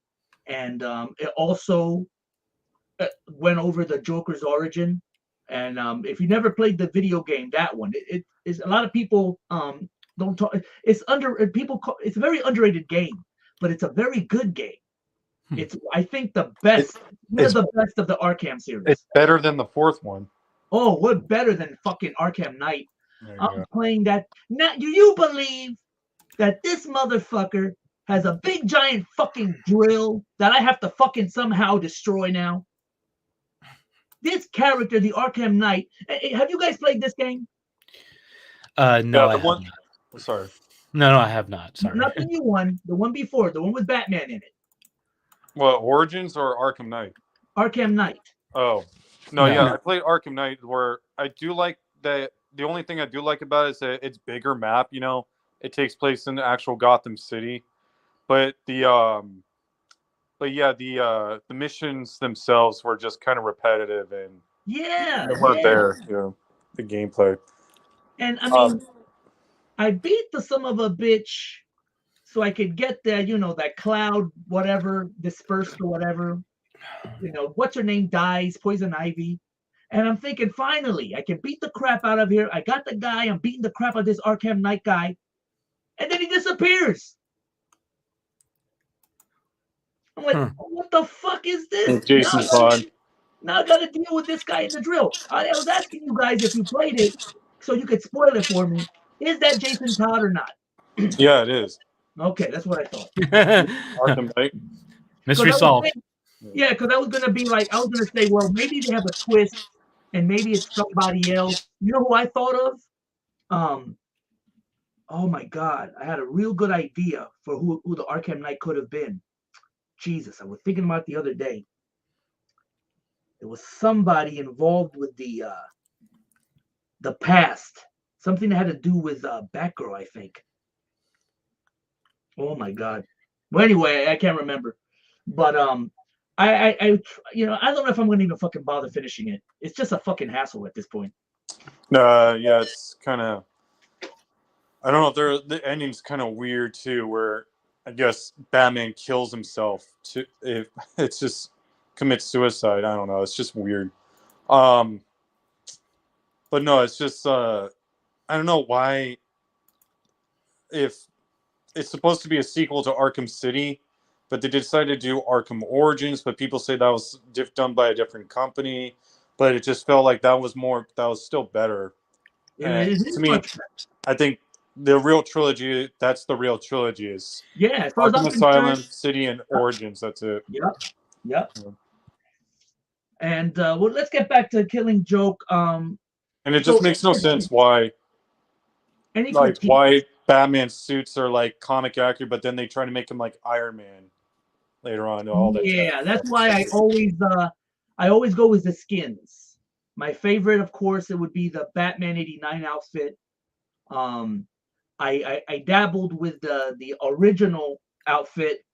And it also went over the Joker's origin. And if you never played the video game, that one, it is a lot of people don't talk. It's it's a very underrated game, but it's a very good game. It's, I think, the best, one of the best of the Arkham series. It's better than the fourth one. Oh, what better than fucking Arkham Knight? I'm playing that. Now, do you believe that this motherfucker has a big giant fucking drill that I have to fucking somehow destroy now? This character, the Arkham Knight. Have you guys played this game? No, I have not. Sorry. No, I have not. Sorry. Not the new one. The one before. The one with Batman in it. What, Origins or Arkham Knight? Arkham Knight. Oh. No, I played Arkham Knight, where I do like that. The only thing I do like about it is that it's bigger map, It takes place in the actual Gotham City. But the missions themselves were just kind of repetitive and they weren't there, the gameplay. And I mean, I beat the son of a bitch so I could get that, that cloud, whatever, dispersed or whatever. What's her name dies, Poison Ivy. And I'm thinking, finally, I can beat the crap out of here. I got the guy. I'm beating the crap out of this Arkham Knight guy. And then he disappears. I'm like, what the fuck is this? Jason Todd. Now I got to deal with this guy in the drill. I was asking you guys if you played it so you could spoil it for me. Is that Jason Todd or not? Yeah, it is. Okay, that's what I thought. Arkham Knight. Mystery solved. Yeah, because I was gonna be like, I was gonna say, well, maybe they have a twist, and maybe it's somebody else. You know who I thought of? Oh my God, I had a real good idea for who the Arkham Knight could have been. Jesus, I was thinking about it the other day. It was somebody involved with the past, something that had to do with Batgirl, I think. Oh my God. Well, anyway, I can't remember, but I I don't know if I'm gonna even fucking bother finishing it. It's just a fucking hassle at this point. Yeah, it's kind of. I don't know. The ending's kind of weird too, where I guess Batman kills himself. It's just commits suicide. I don't know. It's just weird. But no, it's just I don't know why. If it's supposed to be a sequel to Arkham City, but they decided to do Arkham Origins, but people say that was done by a different company. But it just felt like that was still better. And to me, I think the real trilogy, that's the real trilogy, is as far Arkham as Asylum, City, and Origins. That's it. Yep. Yeah. And well, let's get back to Killing Joke. And it just makes no sense why Batman suits are like comic accurate, but then they try to make him like Iron Man later on. That's why I always go with the skins. My favorite, of course, it would be the Batman '89 outfit. I dabbled with the original outfit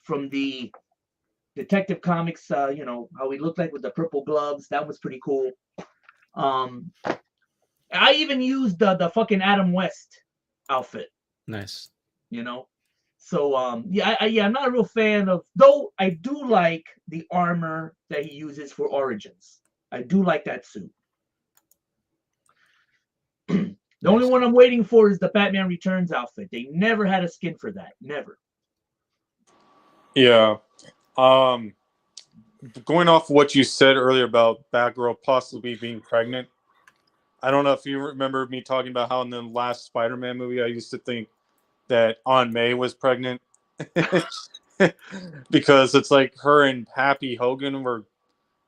from the Detective Comics. You know how he looked like with the purple gloves. That was pretty cool. I even used the fucking Adam West outfit. Nice. You know. So I'm not a real fan of, though I do like the armor that he uses for Origins. I do like that suit. The only one I'm waiting for is the Batman Returns outfit. They never had a skin for that. Never. Yeah. Going off what you said earlier about Batgirl possibly being pregnant, I don't know if you remember me talking about how in the last Spider-Man movie I used to think that Aunt May was pregnant because it's like her and Happy Hogan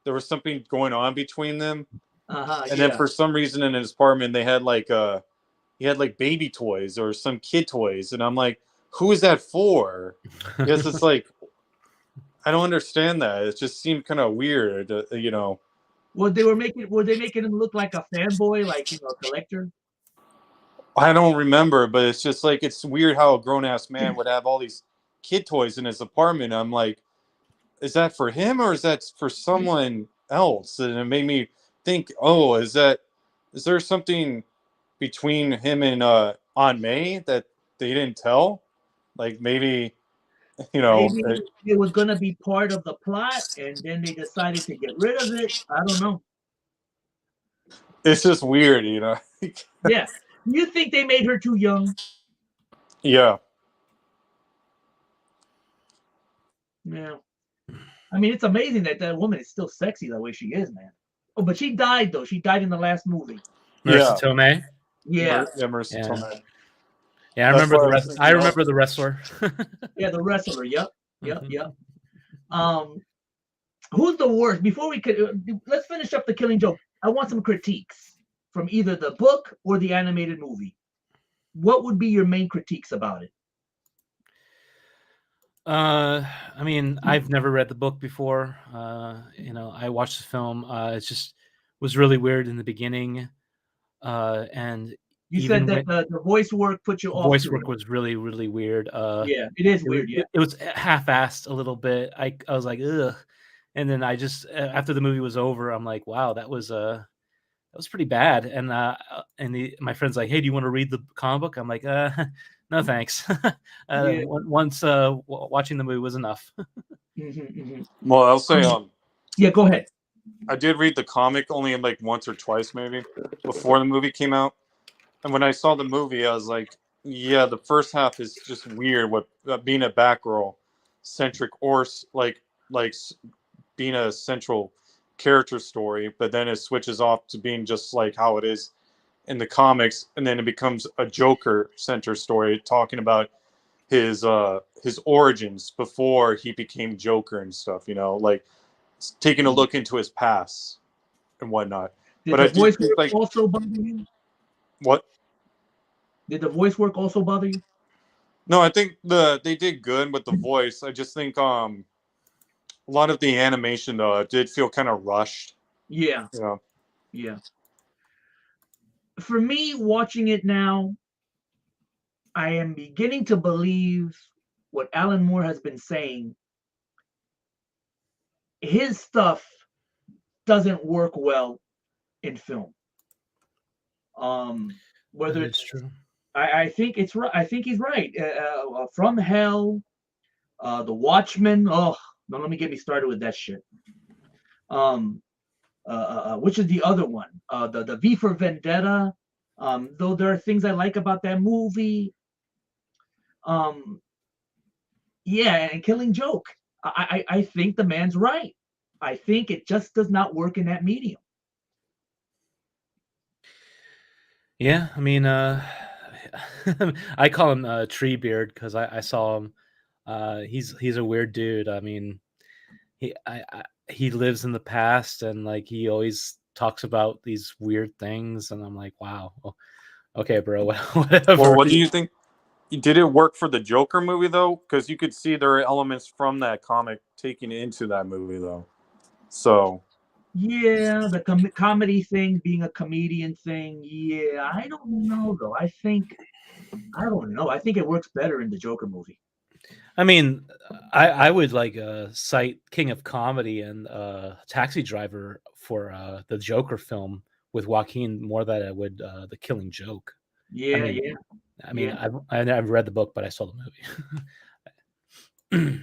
there was something going on between them. And then for some reason in his apartment they had he had like baby toys or some kid toys, and I'm like, who is that for? Because it's like, I don't understand that. It just seemed kind of weird, you know. Were they making him look like a fanboy, like, you know, a collector? I don't remember, but it's just like, it's weird how a grown-ass man would have all these kid toys in his apartment. I'm like, is that for him or is that for someone else? And it made me think, oh, is there something between him and Aunt May that they didn't tell? Like maybe, you know, maybe it was going to be part of the plot and then they decided to get rid of it. I don't know. It's just weird, you know. Yeah. You think they made her too young? Yeah. Yeah. I mean, it's amazing that woman is still sexy the way she is, man. Oh, but she died, though. She died in the last movie. Marissa Tomei? Yeah. Marissa Tomei. Yeah, I remember the wrestler. Yeah, the wrestler. Yep. Who's the worst? Before we could, let's finish up the Killing Joke. I want some critiques from either the book or the animated movie. What would be your main critiques about it? I mean, I've never read the book before. You know, I watched the film. It just was really weird in the beginning. And you said that the voice work put you off. Voice work was really, really weird. Yeah, it is weird. Yeah, it was half-assed a little bit. I was like, ugh. And then I just, after the movie was over, I'm like, wow, that was pretty bad. And my friend's like, hey, do you want to read the comic book? I'm like, no, thanks. Once watching the movie was enough. Well, I'll say, yeah, go ahead. I did read the comic only like once or twice, maybe, before the movie came out. And when I saw the movie, I was like, yeah, the first half is just weird with being a Batgirl centric or like being a central character story, but then it switches off to being just like how it is in the comics, and then it becomes a Joker center story talking about his origins before he became Joker and stuff, like taking a look into his past and whatnot. Did But the I do voice think, work like, also bother you? what? Did the voice work also bother you? No, I think they did good with the voice. I just think a lot of the animation though did feel kind of rushed. Yeah, Yeah. yeah. For me, watching it now, I am beginning to believe what Alan Moore has been saying. His stuff doesn't work well in film. Whether That it's, is true. I think it's right. I think he's right. From Hell, The Watchmen. Oh, don't let me get me started with that shit. Which is the other one? The V for Vendetta. Though there are things I like about that movie. Yeah, and Killing Joke. I think the man's right. I think it just does not work in that medium. Yeah, I mean, I call him Treebeard because I saw him. He's a weird dude. I mean, he lives in the past and like he always talks about these weird things, and I'm like, wow, okay, bro, whatever. Well, what do you think? Did it work for the Joker movie though? Because you could see there are elements from that comic taken into that movie though. So Yeah, the comedy thing being a comedian thing. Yeah, I don't know though. I don't know. I think it works better in the Joker movie. I mean, I would like cite King of Comedy and Taxi Driver for the Joker film with Joaquin more than I would the Killing Joke. Yeah, I mean, yeah. I mean, Yeah. I've read the book, but I saw the movie.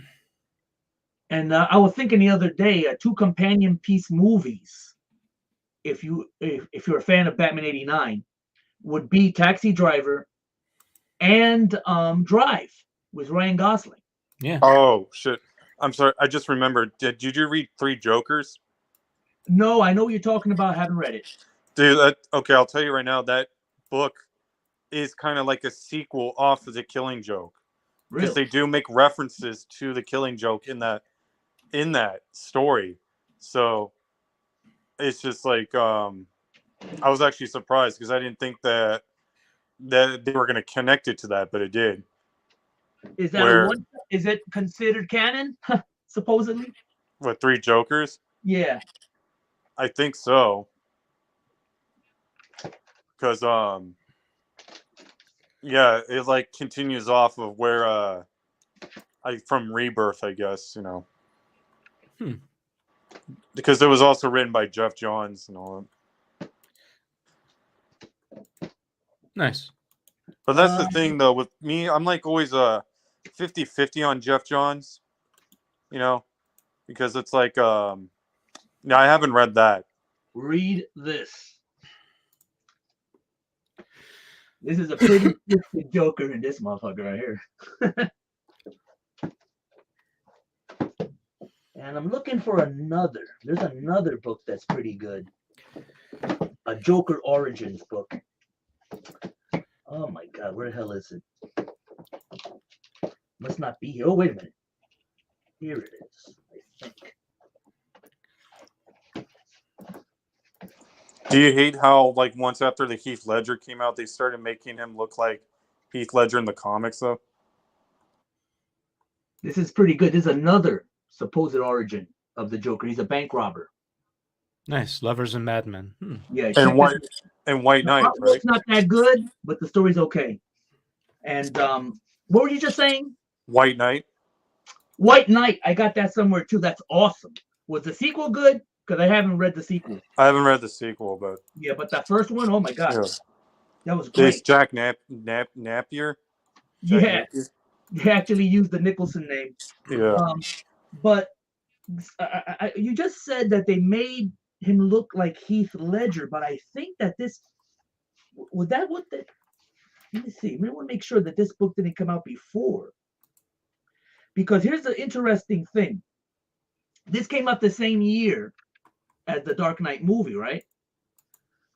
And I was thinking the other day, two companion piece movies, if you're a fan of Batman '89, would be Taxi Driver and Drive with Ryan Gosling. Yeah. Oh shit! I'm sorry. I just remembered. Did you read Three Jokers? No, I know what you're talking about. Haven't read it. Dude, okay. I'll tell you right now. That book is kind of like a sequel off of The Killing Joke, because Really? they do make references to The Killing Joke in that story. So it's just like I was actually surprised because I didn't think that they were going to connect it to that, but it did. Is that is it considered canon? Supposedly. What, Three Jokers? Yeah. I think so. Because yeah, it like continues off of where from Rebirth, I guess, because it was also written by Jeff Johns and all that. Nice. But that's the thing though with me, I'm like always 50-50 on Jeff Johns, because it's like no, I haven't read that. Read this. This is a pretty twisted Joker in this motherfucker right here. And I'm looking for another. There's another book that's pretty good. A Joker Origins book. Oh my God, where the hell is it? Must not be here. Oh, wait a minute. Here it is, I think. Do you hate how, like, once after the Heath Ledger came out, they started making him look like Heath Ledger in the comics, though? This is pretty good. This is another supposed origin of the Joker. He's a bank robber. Nice. Lovers and Madmen. Yeah. And White Knight, right? It's not that good, but the story's okay. And what were you just saying? White Knight. White Knight. I got that somewhere too. That's awesome. Was the sequel good? Because I haven't read the sequel. I haven't read the sequel, but yeah, but that first one, oh my God, yeah. That was great. It's Jack Napier. Jack Napier? They actually used the Nicholson name. Yeah. But you just said that they made him look like Heath Ledger, but I think that let me see. I want to make sure that this book didn't come out before. Because here's the interesting thing. This came out the same year as the Dark Knight movie, right?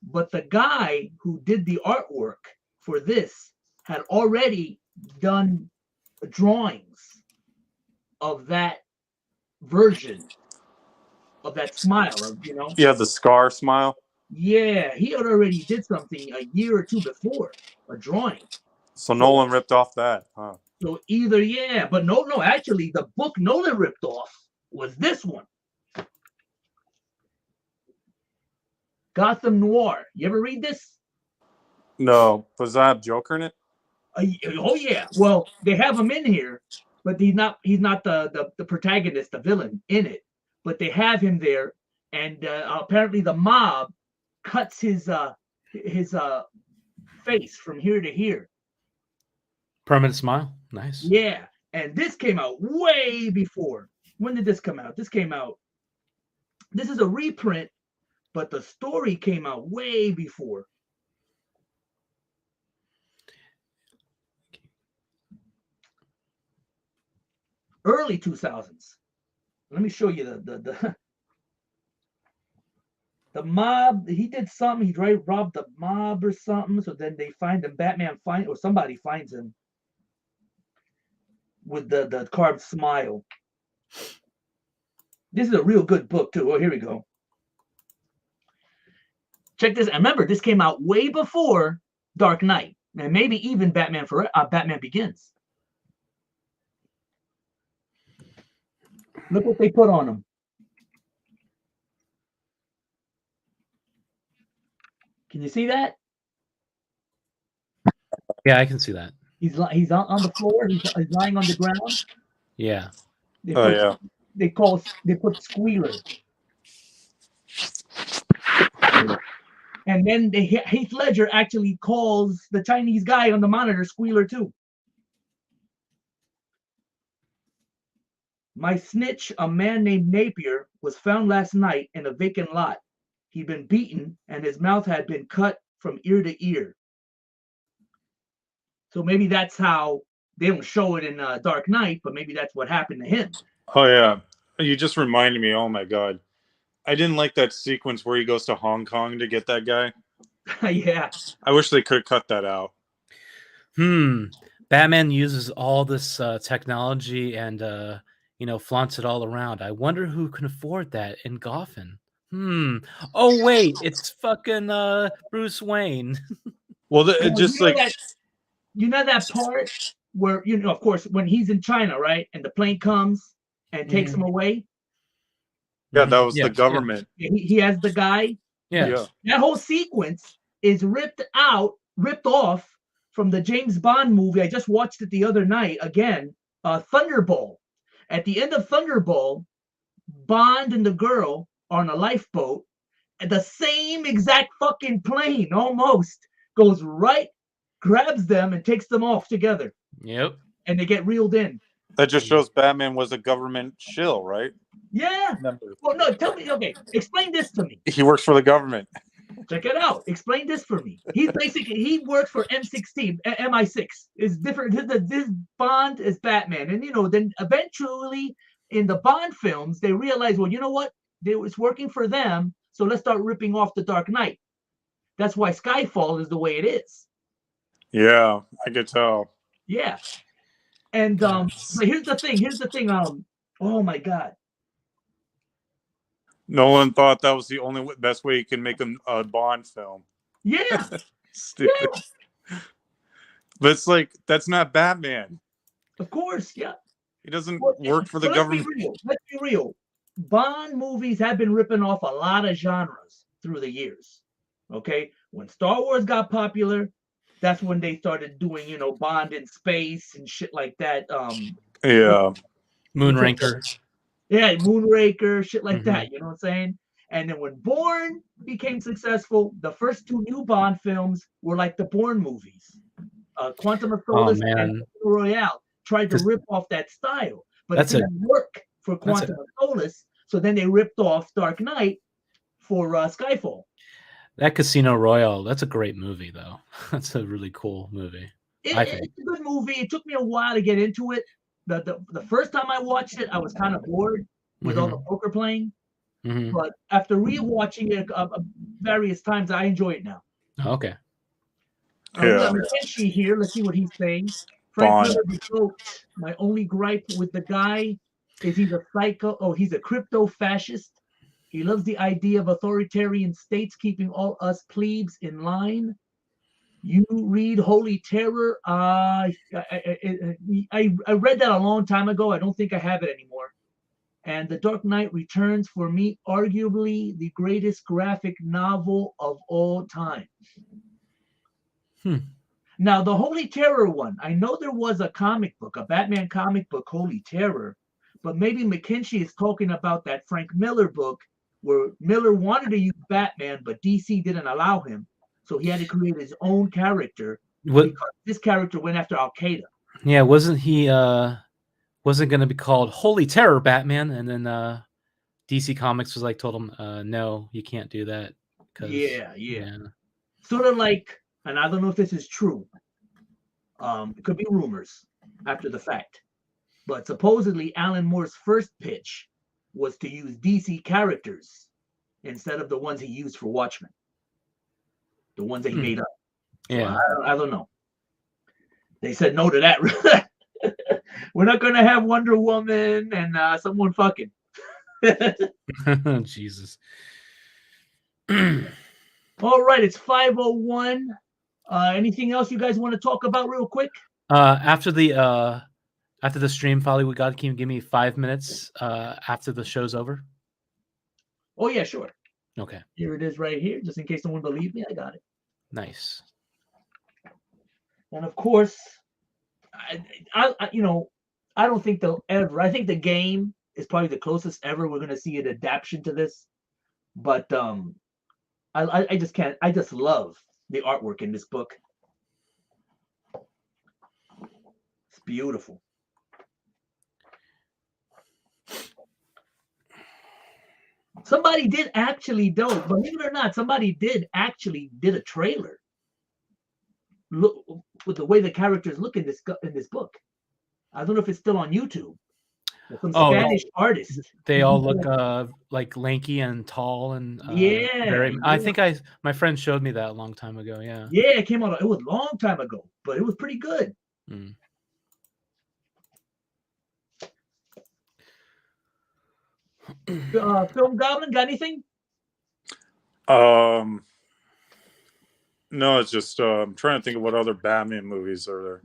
But the guy who did the artwork for this had already done drawings of that version of that smile, Yeah, the scar smile. Yeah, he had already did something a year or two before, a drawing. So Nolan ripped off that, huh? So either, yeah, but no, actually, the book Nolan ripped off was this one. Gotham Noir. You ever read this? No. Does that have Joker in it? Oh yeah. Well, they have him in here, but he's not the protagonist, the villain in it. But they have him there, and apparently the mob cuts his face from here to here. Permanent smile. Nice. Yeah. And this came out way before. When did this come out? This came out. This is a reprint, but the story came out way before. Early 2000s. Let me show you the mob. He did something. He robbed the mob or something. So then they find him. Or somebody finds him with the carved smile. This is a real good book too. Oh, here we go. Check this. And remember, this came out way before Dark Knight, and maybe even Batman Begins. Look what they put on him. Can you see that? Yeah, I can see that. He's on the floor. He's lying on the ground. Yeah. They put Squealer. And then Heath Ledger actually calls the Chinese guy on the monitor Squealer too. My snitch, a man named Napier, was found last night in a vacant lot. He'd been beaten and his mouth had been cut from ear to ear. So maybe that's how they don't show it in Dark Knight, but maybe that's what happened to him. Oh yeah, you just reminded me. Oh my god, I didn't like that sequence where he goes to Hong Kong to get that guy. Yeah, I wish they could have cut that out. Batman uses all this technology and flaunts it all around. I wonder who can afford that in Gotham. Oh wait, it's fucking Bruce Wayne. Well, just like that part where of course, when he's in China, right, and the plane comes and takes him away. Yeah, that was the government. Yeah. He has the guy. Yeah. That whole sequence is ripped off from the James Bond movie. I just watched it the other night again. Thunderball. At the end of Thunderball, Bond and the girl are on a lifeboat, and the same exact fucking plane almost goes right, grabs them, and takes them off together. Yep. And they get reeled in. That just shows Batman was a government shill, right? Yeah. Well, no, tell me. Okay, explain this to me. He works for the government. Check it out. Explain this for me. He works for M16, MI6. Is different. This Bond is Batman, and then eventually in the Bond films they realize, well, you know what? It was working for them, so let's start ripping off the Dark Knight. That's why Skyfall is the way it is. Yeah, I could tell. Yeah, and but here's the thing. Oh my God. Nolan thought that was the only best way you can make a Bond film. Yeah. Stupid. Yeah. But it's like, that's not Batman. Of course, yeah. He doesn't work for the government. Let's be real. Bond movies have been ripping off a lot of genres through the years. Okay? When Star Wars got popular, that's when they started doing, Bond in space and shit like that. Yeah. Moonraker. Yeah, Moonraker, shit like that. You know what I'm saying? And then when Bourne became successful, the first two new Bond films were like the Bourne movies. Quantum of Solace and Royale tried to rip off that style, but it didn't work for Quantum of Solace. So then they ripped off Dark Knight for Skyfall. That Casino Royale, that's a great movie, though. That's a really cool movie. It's a good movie. It took me a while to get into it. The first time I watched it, I was kind of bored with all the poker playing. Mhm. but after rewatching it various times, I enjoy it now. Okay. We Yeah. got McKenzie here. Let's see what he's saying. Frank Bond. Miller, the GOAT. My only gripe with the guy is he's a psycho. Oh, he's a crypto fascist. He loves the idea of authoritarian states keeping all us plebes in line. You read Holy Terror. I read that a long time ago. I don't think I have it anymore. And The Dark Knight Returns, for me, arguably the greatest graphic novel of all time. Now, the Holy Terror one, I know there was a comic book, a Batman comic book, Holy Terror, but maybe McKenzie is talking about that Frank Miller book where Miller wanted to use Batman, but DC didn't allow him. So he had to create his own character because this character went after Al Qaeda. Yeah, wasn't he wasn't going to be called Holy Terror Batman, and then DC Comics was like told him, no, you can't do that. Yeah. Sort of like, and I don't know if this is true. It could be rumors after the fact, but supposedly Alan Moore's first pitch was to use DC characters instead of the ones he used for Watchmen, the ones that he made up. So Yeah, I don't know. They said no to that. We're not going to have Wonder Woman and someone fucking. Jesus. All right, it's 5:01. Anything else you guys want to talk about real quick? After the stream, probably we got to give me 5 minutes after the show's over. Oh yeah, sure. Okay. Here it is right here, just in case someone believes me. I got it. Nice. And of course, I don't think they'll ever. I think the game is probably the closest ever we're going to see an adaptation to this. But I just can't. I just love the artwork in this book. It's beautiful. Somebody did actually, though, believe it or not, somebody did a trailer. Look with the way the characters look in this book. I don't know if it's still on YouTube. Some Spanish artist. They all look like lanky and tall and I think my friend showed me that a long time ago. Yeah. Yeah, it came out. It was a long time ago, but it was pretty good. Film Goblin, got anything? No, it's just I'm trying to think of what other Batman movies are there.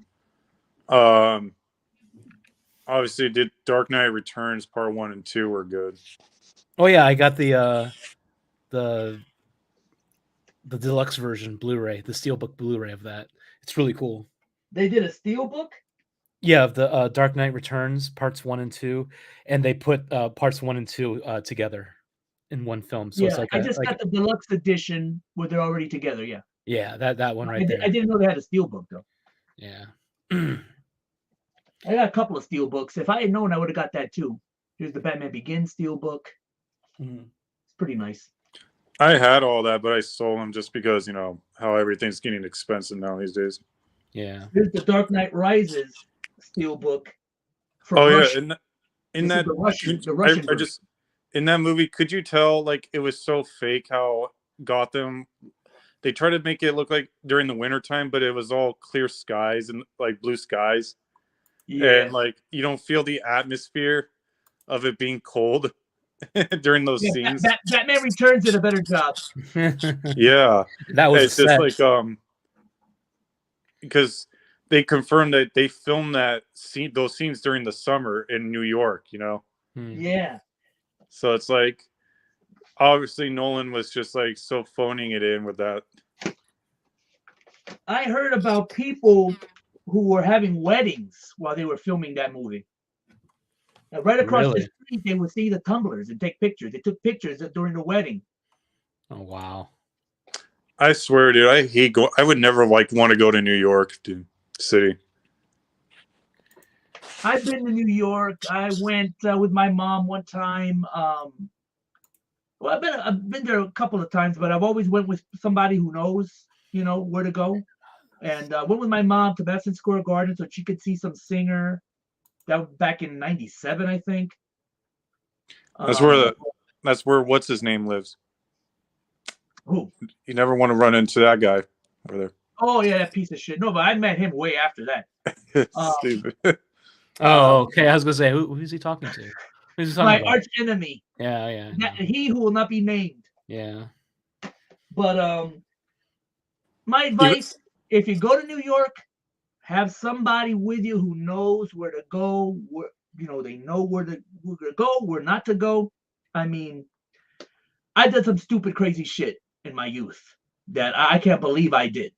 Obviously, did Dark Knight Returns Part 1 and 2 were good. Oh yeah, I got the deluxe version Blu-ray, the Steelbook Blu-ray of that. It's really cool. They did a Steelbook? Yeah, of the Dark Knight Returns Parts 1 and 2, and they put Parts 1 and 2 together in one film. So yeah, it's like I just got the deluxe edition where they're already together. Yeah. Yeah, that one right there. I didn't know they had a Steelbook though. Yeah. I got a couple of Steelbooks. If I had known, I would have got that too. Here's the Batman Begins Steelbook. It's pretty nice. I had all that, but I sold them just because, you know, how everything's getting expensive now these days. Yeah. Here's the Dark Knight Rises Steelbook. Yeah, in that the Russian I just in that movie, could you tell like it was so fake how Gotham, they tried to make it look like during the wintertime, but it was all clear skies and like blue skies. Yeah. And like you don't feel the atmosphere of it being cold during those scenes. Batman Returns did a better job. Yeah. That was it's just like because they confirmed that they filmed those scenes during the summer in New York, you know? Yeah. So it's like obviously Nolan was just like so phoning it in with that. I heard about people who were having weddings while they were filming that movie. Now, right across the street, they would see the tumblers and take pictures. They took pictures during the wedding. Oh wow! I swear, dude, I hate I would never want to go to New York, dude, city. I've been to New York. I went with my mom one time. Well, I've been there a couple of times, but I've always went with somebody who knows, you know, where to go. And went with my mom to Madison Square Garden so she could see some singer. That was back in '97, I think. That's where That's where what's his name lives. Who? You never want to run into that guy over there. Oh yeah, that piece of shit. No, but I met him way after that. Stupid. Oh, okay. I was gonna say, who's he talking to? Who's he talking My about? arch enemy. Yeah, yeah. I know. He who will not be named. Yeah. But my advice: if you go to New York, have somebody with you who knows where to go. Where they know where to go, where not to go. I mean, I did some stupid, crazy shit in my youth that I can't believe I did.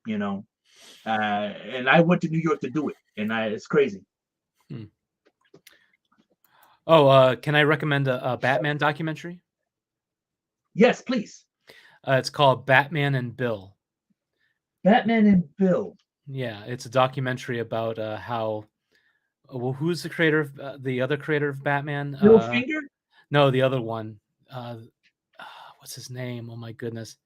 And I went to New York to do it, and it's crazy. Oh, can I recommend a Batman documentary? Yes, please. It's called Batman and Bill. Batman and Bill. Yeah, it's a documentary about how. Well, who's the creator of the other creator of Batman? Bill Finger? No, the other one. What's his name? Oh my goodness.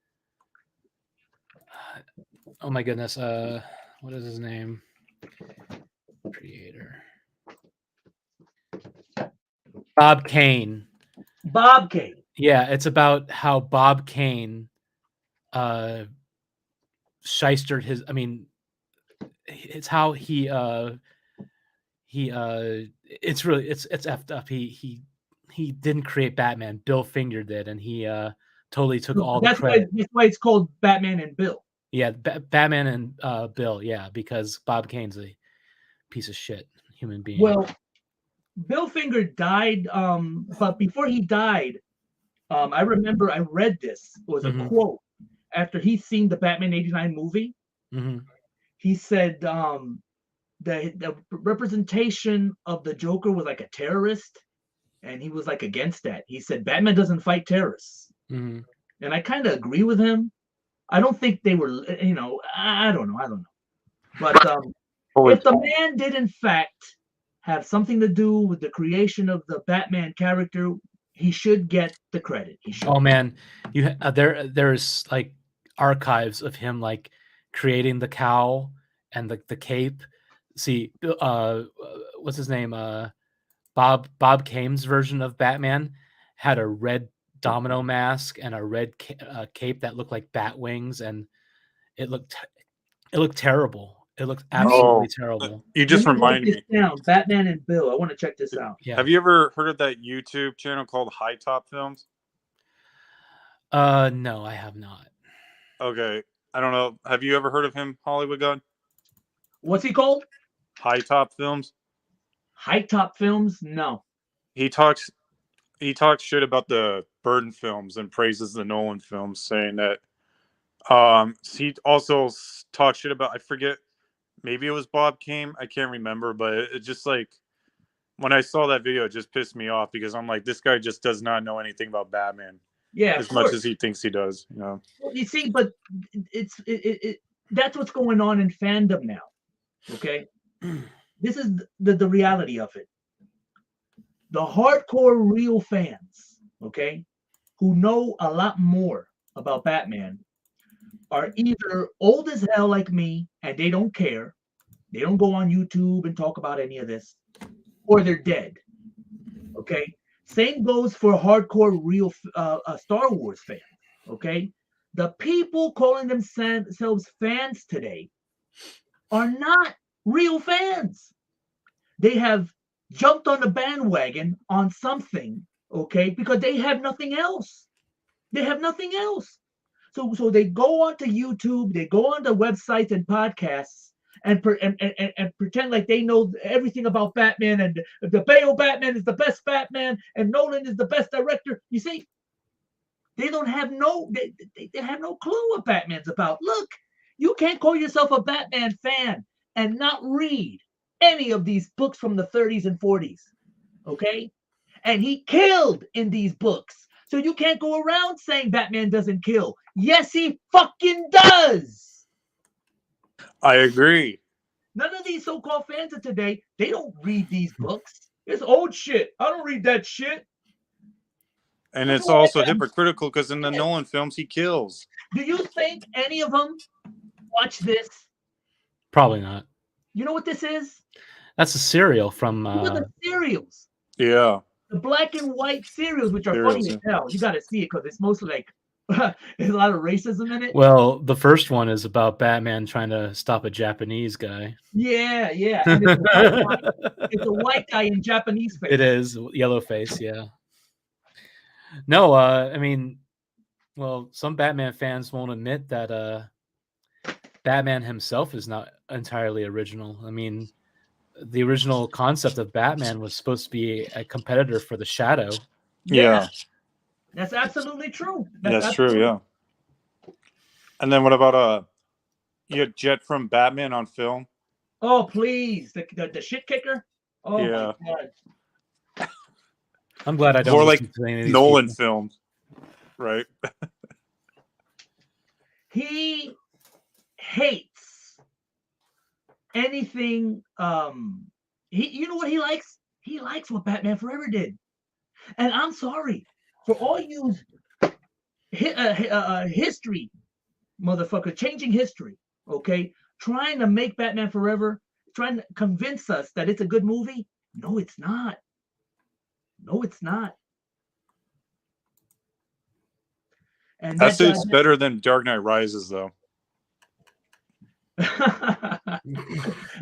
What is his name? Creator. Bob Kane. Bob Kane. Yeah, it's about how Bob Kane shystered his. I mean, it's how he it's effed up. He didn't create Batman. Bill Finger did, and he totally took all the credit. That's why it's called Batman and Bill. Yeah, Batman and Bill. Yeah, because Bob Kane's a piece of shit human being. Well, Bill Finger died, but before he died, I remember I read this. It was a quote after he'd seen the Batman '89 movie. Mm-hmm. He said the representation of the Joker was like a terrorist, and he was like against that. He said Batman doesn't fight terrorists, and I kind of agree with him. I don't think they were, I don't know. But if the man did in fact have something to do with the creation of the Batman character, he should get the credit. He should. Oh man, there's like archives of him like creating the cowl and the cape. See, what's his name? Bob Kane's version of Batman had a red domino mask and a red cape that looked like bat wings, and it looked terrible. It looked absolutely terrible. You just reminded me. Down. Batman and Bill. I want to check this out. Yeah. Have you ever heard of that YouTube channel called High Top Films? No, I have not. Okay. I don't know. Have you ever heard of him, Hollywood God? What's he called? High Top Films. High Top Films? No. He talks shit about the Burton films and praises the Nolan films, saying that he also talked shit about, I forget, maybe it was Bob Kane, I can't remember, but it just like when I saw that video, it just pissed me off because I'm like, this guy just does not know anything about Batman. Yeah, as much as he thinks he does, Well, you see, but that's what's going on in fandom now. Okay, this is the reality of it. The hardcore real fans, okay, who know a lot more about Batman, are either old as hell like me and they don't care. They don't go on YouTube and talk about any of this, or they're dead. Okay. Same goes for hardcore real Star Wars fans. Okay. The people calling themselves fans today are not real fans. They have jumped on the bandwagon on something, okay, because they have nothing else. They have nothing else. So they go onto YouTube, they go onto websites and podcasts and pretend like they know everything about Batman, and the Bale Batman is the best Batman and Nolan is the best director. You see, they don't have they have no clue what Batman's about. Look, you can't call yourself a Batman fan and not read any of these books from the 30s and 40s, okay? And he killed in these books. So you can't go around saying Batman doesn't kill. Yes, he fucking does. I agree. None of these so-called fans of today, they don't read these books. It's old shit. I don't read that shit. And it's also hypocritical because in the Nolan films, he kills. Do you think any of them watch this? Probably not. You know what this is? That's a cereal from... These are the cereals. Yeah. the black and white serials, which are funny as Seriously. hell. You got to see it because it's mostly like there's a lot of racism in it. Well, the first one is about Batman trying to stop a Japanese guy. Yeah, yeah. And it's a white guy. It's a white guy in Japanese face. It is yellow face, yeah. No, I mean, well, some Batman fans won't admit that Batman himself is not entirely original. I mean, the original concept of Batman was supposed to be a competitor for the Shadow. Yeah. That's absolutely true. That's true, yeah. And then what about you had Jet from Batman on film? Oh, please. The shit kicker? Oh, Yeah. my God. I'm glad I don't More like listen to any of these Nolan people. films, right? He hates anything. You know what he likes? He likes what Batman Forever did. And I'm sorry for all you history motherfucker, changing history, okay? Trying to make Batman Forever, trying to convince us that it's a good movie. No, it's not. No, it's not. And I say it's better than Dark Knight Rises, though. I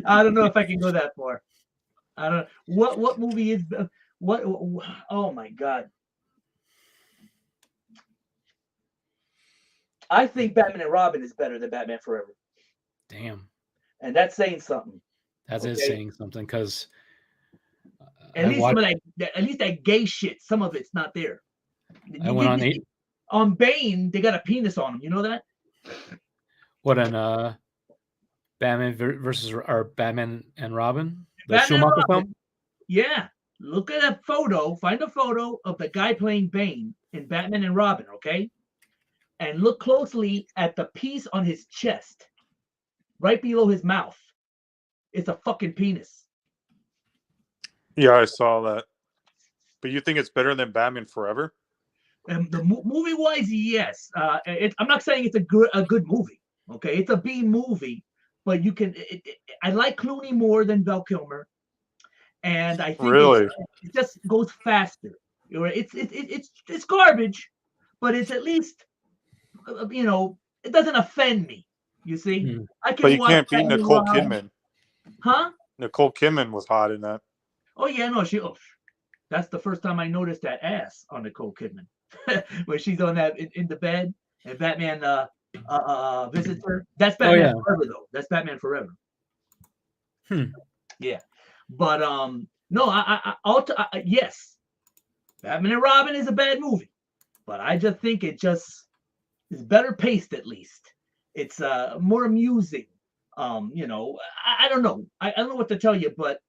don't know if I can go that far. I don't. What movie is what? Oh my God! I think Batman and Robin is better than Batman Forever, Damn, and that's saying something. that is Okay. saying something because At least some of that, at least that gay shit. Some of it's not there. I went on On Bane, they got a penis on him. You know that? what an Batman versus or Batman and Robin, the Batman and Schumacher Robin. film. Yeah. Look at a photo. Find a photo of the guy playing Bane in Batman and Robin. Okay. And look closely at the piece on his chest, right below his mouth. It's a fucking penis. Yeah, I saw that. But you think it's better than Batman Forever? The movie-wise, yes. I'm not saying it's a good movie. Okay, it's a B movie, but you can. I like Clooney more than Val Kilmer, and I think Really? it just goes faster. It's garbage, but it's at least it doesn't offend me. You see, I can. But you watch can't beat Batman Nicole Robin. Kidman. Huh? Nicole Kidman was hot in that. Oh yeah, no, that's the first time I noticed that ass on Nicole Kidman when she's on that in the bed and Batman visits her. That's Batman Forever though. That's Batman Forever. Yeah, but no, yes, Batman and Robin is a bad movie, but I just think it just is better paced at least. It's more amusing. I don't know. I don't know what to tell you, but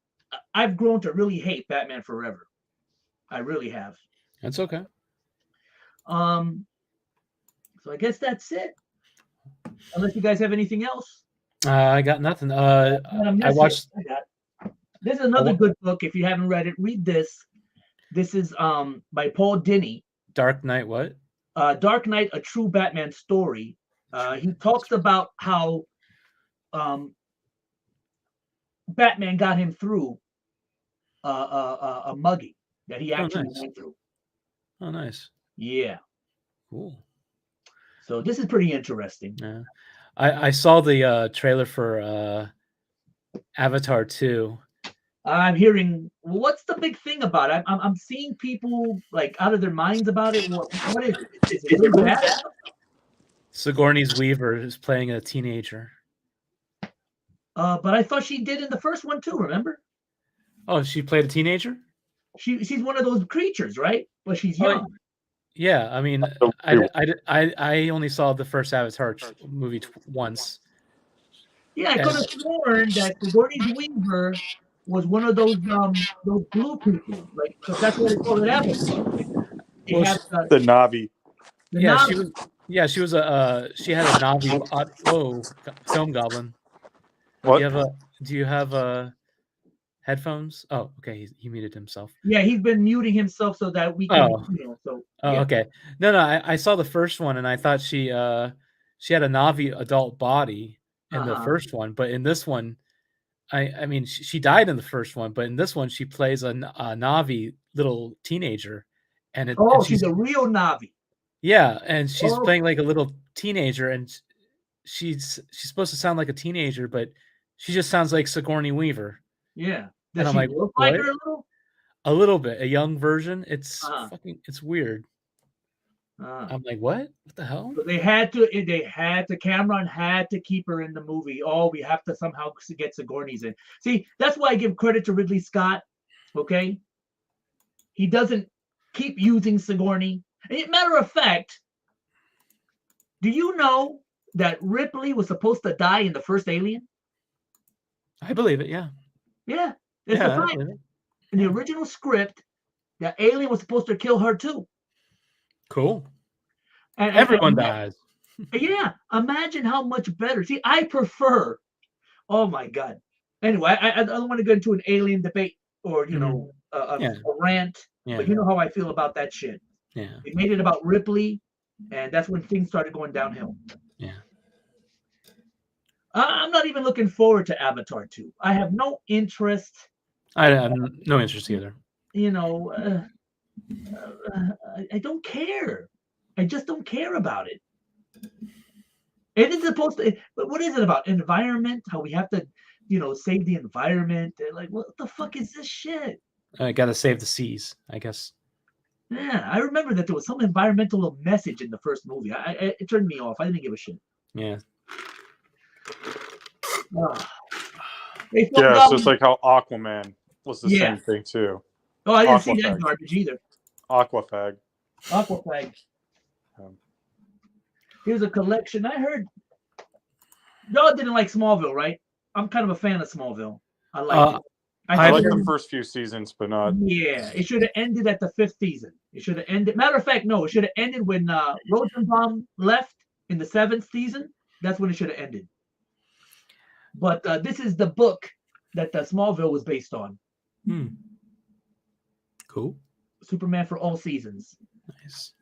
I've grown to really hate Batman Forever. I really have. That's okay. So I guess that's it. Unless you guys have anything else. I got nothing. I watched. This is another good book. If you haven't read it, read this. This is by Paul Dini. Dark Knight. What? Dark Knight: A True Batman Story. He talks about how Batman got him through a mugging that he actually went through. Oh, nice. Yeah. Cool. So this is pretty interesting. Yeah. I saw the trailer for Avatar 2. I'm hearing, what's the big thing about it? I'm seeing people like out of their minds about it. What is it? Is it really bad? Sigourney Weaver is playing a teenager. But I thought she did in the first one too. Remember? Oh, she played a teenager. She's one of those creatures, right? But she's young. Yeah, I mean, I only saw the first Avatar movie once. Yeah, I could have sworn that Sigourney Weaver was one of those blue people, like, because that's what they call it, Avatar. The Na'vi. She was. Yeah, she was she had a Na'vi. Film Goblin. What? Do you have headphones? Oh, okay. He muted himself. Yeah, he's been muting himself so that we can. Okay. No. I saw the first one and I thought she had a Na'vi adult body in the first one, but in this one, I mean, she died in the first one, but in this one, she plays a Na'vi little teenager, and Oh, she's a real Navi. yeah, and she's Oh. playing like a little teenager, and she's supposed to sound like a teenager, but she just sounds like Sigourney Weaver. Yeah. And Does I'm she like, look like what? her a little? A little bit, a young version. It's Uh-huh. it's weird. I'm like, what? What the hell? So Cameron had to keep her in the movie. Oh, we have to somehow get Sigourney's in. See, that's why I give credit to Ridley Scott. Okay. He doesn't keep using Sigourney. Matter of fact, do you know that Ripley was supposed to die in the first Alien? I believe it. Yeah. Yeah. It's Yeah. a I fact. believe it. In the original script, the alien was supposed to kill her too. Cool. And Everyone dies. Yeah. Imagine how much better. See, I prefer. Oh my God. Anyway, I don't want to go into an alien debate or a rant, Yeah. but you know how I feel about that shit. Yeah. They made it about Ripley, and that's when things started going downhill. Yeah. I'm not even looking forward to Avatar 2. I have no interest. I have no interest either. I don't care. I just don't care about it. It is supposed to. But what is it about? Environment? How we have to, save the environment? Like, what the fuck is this shit? I gotta save the seas, I guess. Yeah, I remember that there was some environmental message in the first movie. It turned me off. I didn't give a shit. Yeah. Yeah, it's just like how Aquaman was the same thing too. Oh, I didn't see that garbage either. Aquafag. Here's a collection. I heard y'all didn't like Smallville, right? I'm kind of a fan of Smallville. I like it. I like the first few seasons, but not. Yeah, it should have ended at the 5th season. It should have ended. Matter of fact, no, it should have ended when Rosenbaum left in the 7th season. That's when it should have ended. But this is the book that Smallville was based on. Cool. Superman for All Seasons. Nice.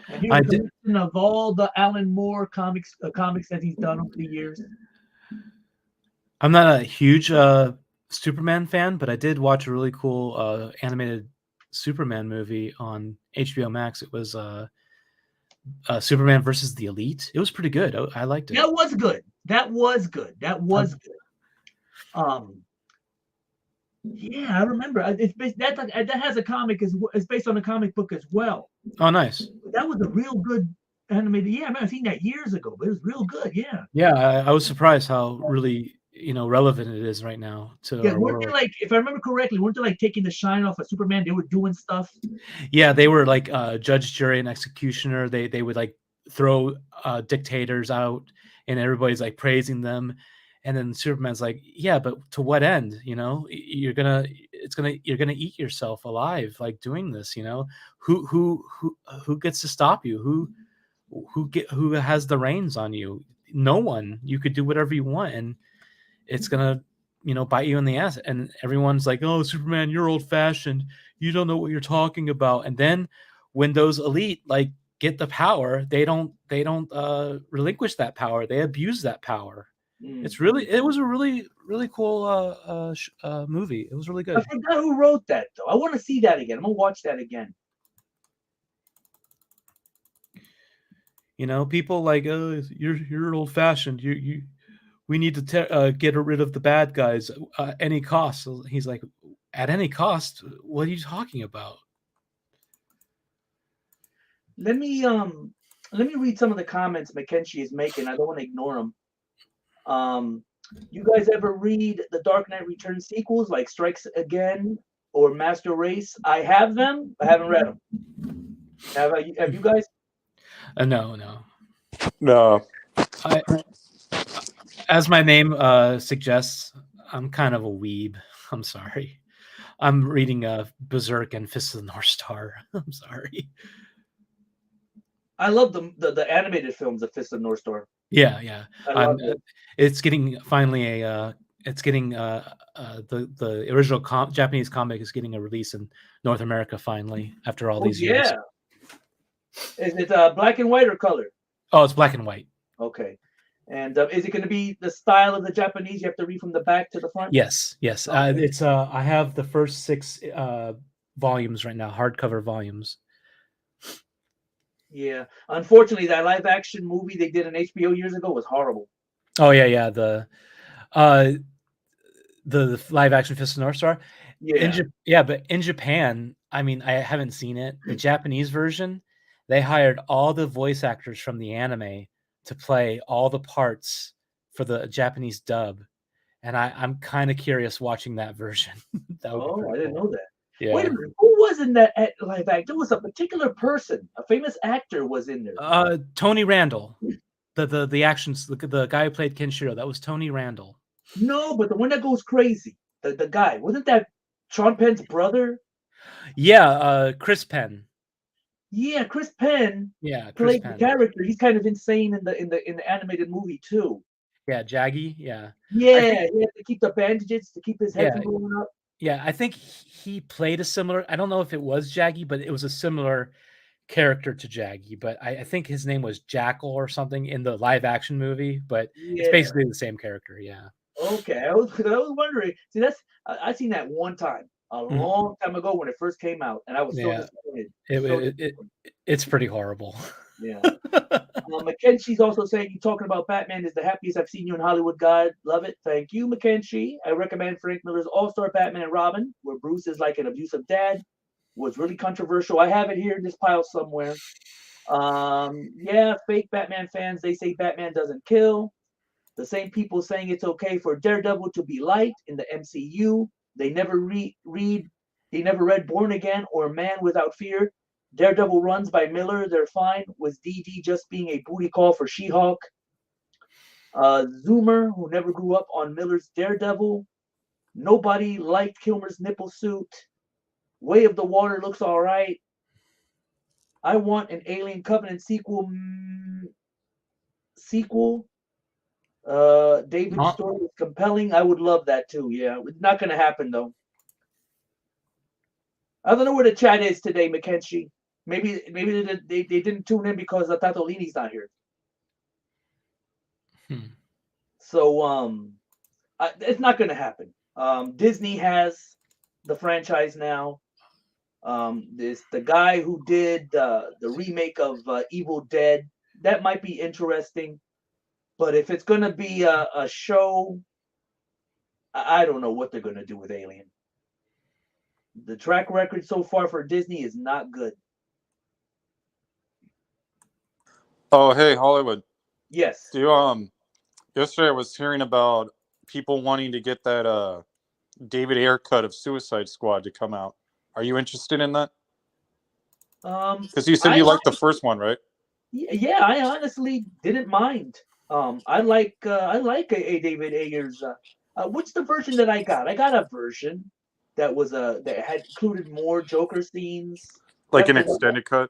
And here's a collection of all the Alan Moore comics that he's done over the years. I'm not a huge Superman fan, but I did watch a really cool animated Superman movie on HBO Max. It was Superman versus the Elite. It was pretty good. I liked it. That was good. Yeah, I remember. That has a comic. It's based on a comic book as well. Oh, nice. That was a real good animated. Yeah, I remember seeing that years ago, but it was real good. Yeah. Yeah, I was surprised how really relevant it is right now to our weren't world. they like, if I remember correctly, weren't they like taking the shine off of Superman? They were doing stuff. Yeah, they were like judge, jury, and executioner. They would like throw dictators out, and everybody's like praising them. And then Superman's like, yeah, but to what end? You're gonna eat yourself alive, like doing this. Who gets to stop you? Who has the reins on you? No one. You could do whatever you want, and it's gonna, bite you in the ass. And everyone's like, oh, Superman, you're old fashioned. You don't know what you're talking about. And then when those elite like get the power, they don't relinquish that power. They abuse that power. It was a really, really cool movie. It was really good. I forgot who wrote that though. I want to see that again. I'm gonna watch that again. People like, oh, you're old fashioned. We need to get rid of the bad guys at any cost. So he's like, at any cost? What are you talking about? Let me read some of the comments Mackenzie is making. I don't want to ignore them. You guys ever read the Dark Knight Returns sequels like Strikes Again or Master Race? I have them. I haven't read them. Have you guys? No. As my name suggests, I'm kind of a weeb. I'm sorry. I'm reading Berserk and Fist of the North Star. I'm sorry. I love the animated films of Fist of the North Star. Yeah. It's getting finally the original Japanese comic is getting a release in North America finally after all these years. Yeah. Is it black and white or color? Oh, it's black and white. Okay. And is it going to be the style of the Japanese? You have to read from the back to the front? Yes. Okay. It's I have the first 6 volumes right now, hardcover volumes. Yeah. Unfortunately, that live action movie they did on HBO years ago was horrible. Oh yeah, the live action Fist of the North Star. Yeah. But in Japan, I mean, I haven't seen it. The Japanese version, they hired all the voice actors from the anime to play all the parts for the Japanese dub, and I'm kind of curious watching that version. That would be Oh, I pretty didn't cool. know that. Yeah. Wait a minute. Who was in that live act? There was a particular person, a famous actor was in there. Tony Randall, the actions, the guy who played Kenshiro. That was Tony Randall. No, but the one that goes crazy, the guy, wasn't that Sean Penn's brother? Yeah, Chris Penn. Yeah, Chris Penn Yeah, Chris played Penn. the character. He's kind of insane in the animated movie too. Yeah, Jaggy. Yeah. Yeah, he had to keep the bandages to keep his head Yeah. from blowing up. Yeah, I think he played a similar. I don't know if it was Jaggy, but it was a similar character to Jaggy. But I think his name was Jackal or something in the live action movie. But it's Yeah. basically the same character. Yeah. Okay, I was wondering. See, I seen that one time a long time ago when it first came out, and I was so Yeah. disappointed. It's pretty horrible. Yeah. Mackenzie's also saying, you talking about Batman is the happiest I've seen you in Hollywood, God. Love it. Thank you, Mackenzie. I recommend Frank Miller's All-Star Batman and Robin, where Bruce is like an abusive dad. Was really controversial. I have it here in this pile somewhere. Yeah, fake Batman fans, they say Batman doesn't kill. The same people saying it's okay for Daredevil to be light in the MCU. They never read Born Again or Man Without Fear. Daredevil runs by Miller. They're fine. Was DD just being a booty call for She-Hulk? Zoomer, who never grew up on Miller's Daredevil. Nobody liked Kilmer's nipple suit. Way of the Water looks all right. I want an Alien Covenant sequel. David's story is compelling. I would love that too. Yeah, it's not going to happen though. I don't know where the chat is today, Mackenzie. Maybe they didn't tune in because Tatolini's not here. So it's not going to happen. Disney has the franchise now. The guy who did the remake of Evil Dead, that might be interesting. But if it's going to be a show, I don't know what they're going to do with Alien. The track record so far for Disney is not good. Oh, hey, Hollywood. Yes. Do you, yesterday I was hearing about people wanting to get that David Ayer cut of Suicide Squad to come out. Are you interested in that? Because you said you liked the first one, right? Yeah, I honestly didn't mind. I like a David Ayer's. What's the version that I got? I got a version that was that had included more Joker scenes, like an extended cut.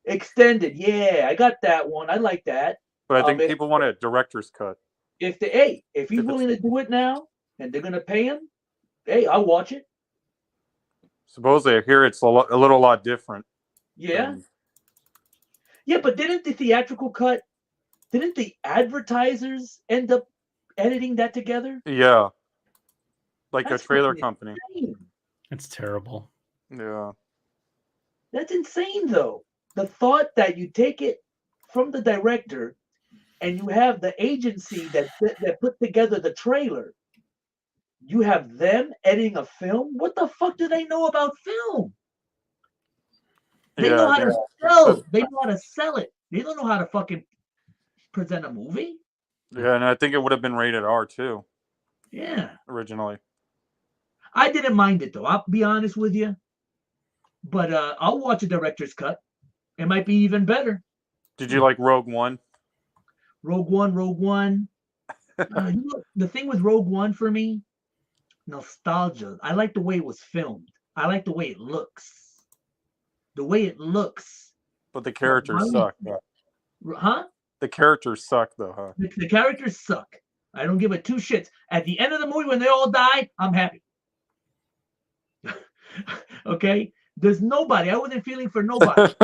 Extended, yeah, I got that one. I like that. But I think people want a director's cut. If he's willing to do it now, and they're gonna pay him, hey, I'll watch it. Supposedly, I hear it's a little lot different. Yeah. Yeah, but didn't the theatrical cut? Didn't the advertisers end up editing that together? Yeah. Like a trailer company. Insane. It's terrible. Yeah. That's insane, though. The thought that you take it from the director and you have the agency that put together the trailer. You have them editing a film? What the fuck do they know about film? They know how to sell. They know how to sell it. They don't know how to fucking present a movie. Yeah, and I think it would have been rated R too. Yeah. Originally. I didn't mind it though. I'll be honest with you. But I'll watch a director's cut. It might be even better. Did you like Rogue One? Rogue One. The thing with Rogue One for me, nostalgia. I like the way it was filmed. I like the way it looks. The way it looks. But the characters suck. Huh? The characters suck, though, huh? The characters suck. I don't give a two shits. At the end of the movie, when they all die, I'm happy. Okay? There's nobody. I wasn't feeling for nobody.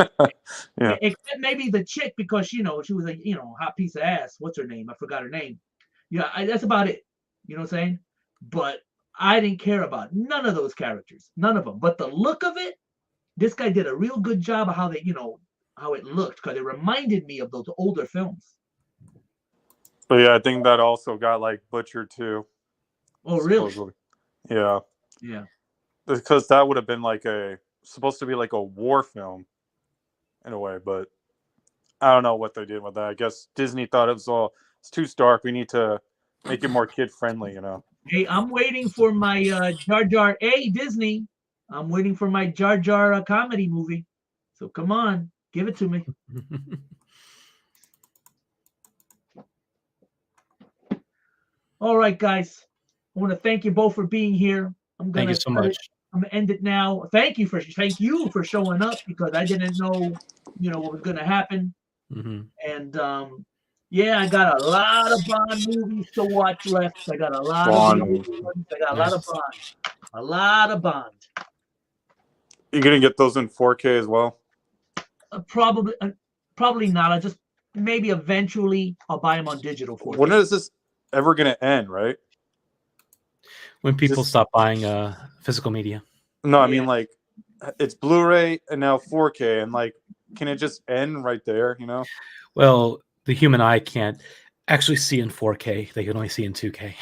Yeah. Except maybe the chick, because, she was a, hot piece of ass. What's her name? I forgot her name. Yeah, that's about it. You know what I'm saying? But I didn't care about none of those characters, none of them. But the look of it, this guy did a real good job of how they, how it looked, because it reminded me of those older films. But yeah, I think that also got like butchered too. Oh, really? Supposedly. Yeah. Yeah. Because that would have been like supposed to be like a war film in a way, but I don't know what they did with that. I guess Disney thought it's too stark. We need to make it more kid friendly, Hey, I'm waiting for my Jar Jar. Hey, Disney, I'm waiting for my Jar Jar comedy movie. So come on, give it to me. All right, guys. I want to thank you both for being here. Thank you so much. I'm gonna end it now. Thank you for showing up, because I didn't know, what was gonna happen. Mm-hmm. And yeah, I got a lot of Bond movies to watch left. I got a lot Bond. of Bond. I got a lot of Bond. A lot of Bond. You're gonna get those in 4K as well? Probably not. I just maybe eventually I'll buy them on digital 4K. When is this ever gonna end? Right? When people stop buying physical media. No, I mean like it's Blu-ray and now 4K, and like, can it just end right there? Well, the human eye can't actually see in 4K. They can only see in 2K.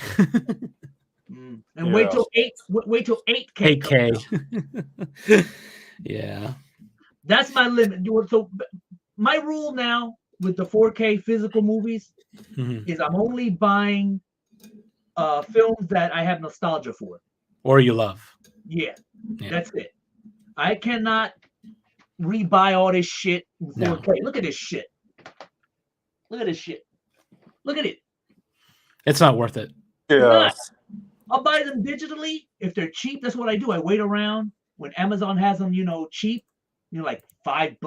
And wait till 8K. 8K. Yeah. That's my limit. So my rule now with the 4K physical movies is I'm only buying films that I have nostalgia for. Or you love. Yeah. That's it. I cannot rebuy all this shit in 4K. No. Look at this shit. Look at this shit. Look at it. It's not worth it. Yeah. I'll buy them digitally if they're cheap. That's what I do. I wait around when Amazon has them, cheap. Like $5,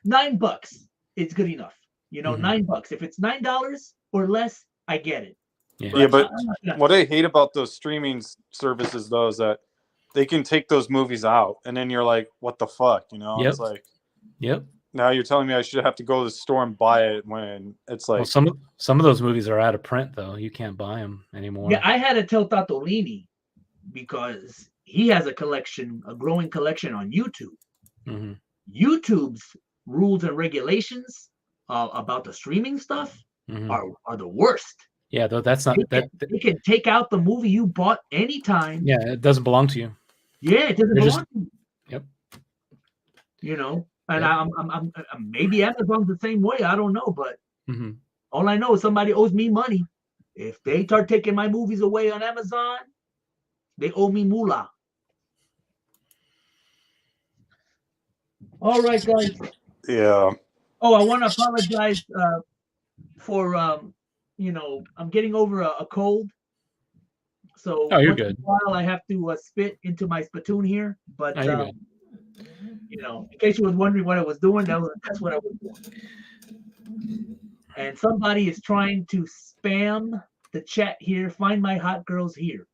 $9. It's good enough. $9. If it's $9 or less, I get it. Yeah, but what I hate about those streaming services though is that they can take those movies out, and then you're like, what the fuck? It's like, now you're telling me I should have to go to the store and buy it when it's like, well, some of those movies are out of print though. You can't buy them anymore. Yeah, I had to tell Tatolini because he has a growing collection on YouTube. Mm-hmm. YouTube's rules and regulations about the streaming stuff are the worst. Yeah, though that's not they can take out the movie you bought anytime. Yeah, it doesn't belong to you. Yeah, it doesn't belong to you. Yep. And I'm maybe Amazon's the same way. I don't know, but all I know is somebody owes me money. If they start taking my movies away on Amazon, they owe me moolah. All right, guys. Yeah. Oh, I want to apologize for I'm getting over a cold. So you're good. While I have to spit into my spittoon here, but in case you was wondering what I was doing, that's what I was doing. And somebody is trying to spam the chat here. Find my hot girls here.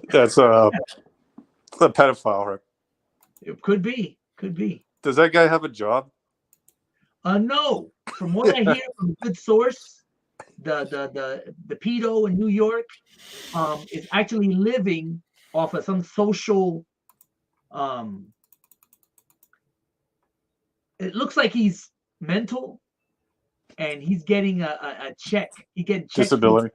That's a pedophile, right? It could be. Does that guy have a job? No. From what I hear from a good source, the pedo in New York is actually living off of some social. It looks like he's mental, and he's getting a check. He getting disability.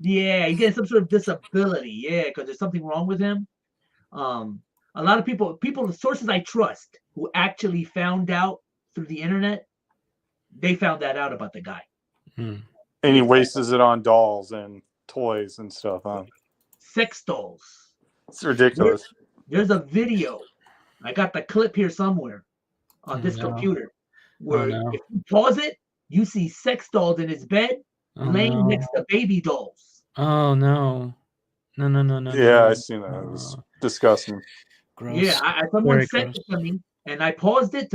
He's getting some sort of disability. Yeah, because there's something wrong with him. A lot of people, the sources I trust, who actually found out through the internet, they found that out about the guy. And he wastes it on dolls and toys and stuff, huh? Sex dolls. It's ridiculous. There's a video. I got the clip here somewhere on this computer where if you pause it, you see sex dolls in his bed laying next to baby dolls. Oh, no. No. Yeah, I seen that. It was disgusting. Gross. Yeah, someone sent it to me, and I paused it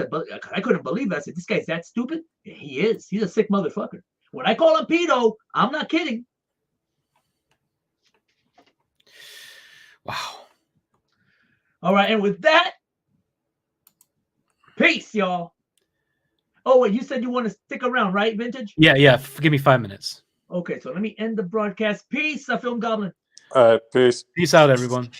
I couldn't believe it. I said, this guy's that stupid? Yeah, he is. He's a sick motherfucker. When I call him pedo, I'm not kidding. Wow. All right, and with that, peace, y'all. Oh, wait, you said you want to stick around, right, Vintage? Yeah. Give me 5 minutes. Okay, so let me end the broadcast. Peace, Film Goblin. Peace. Peace out, everyone.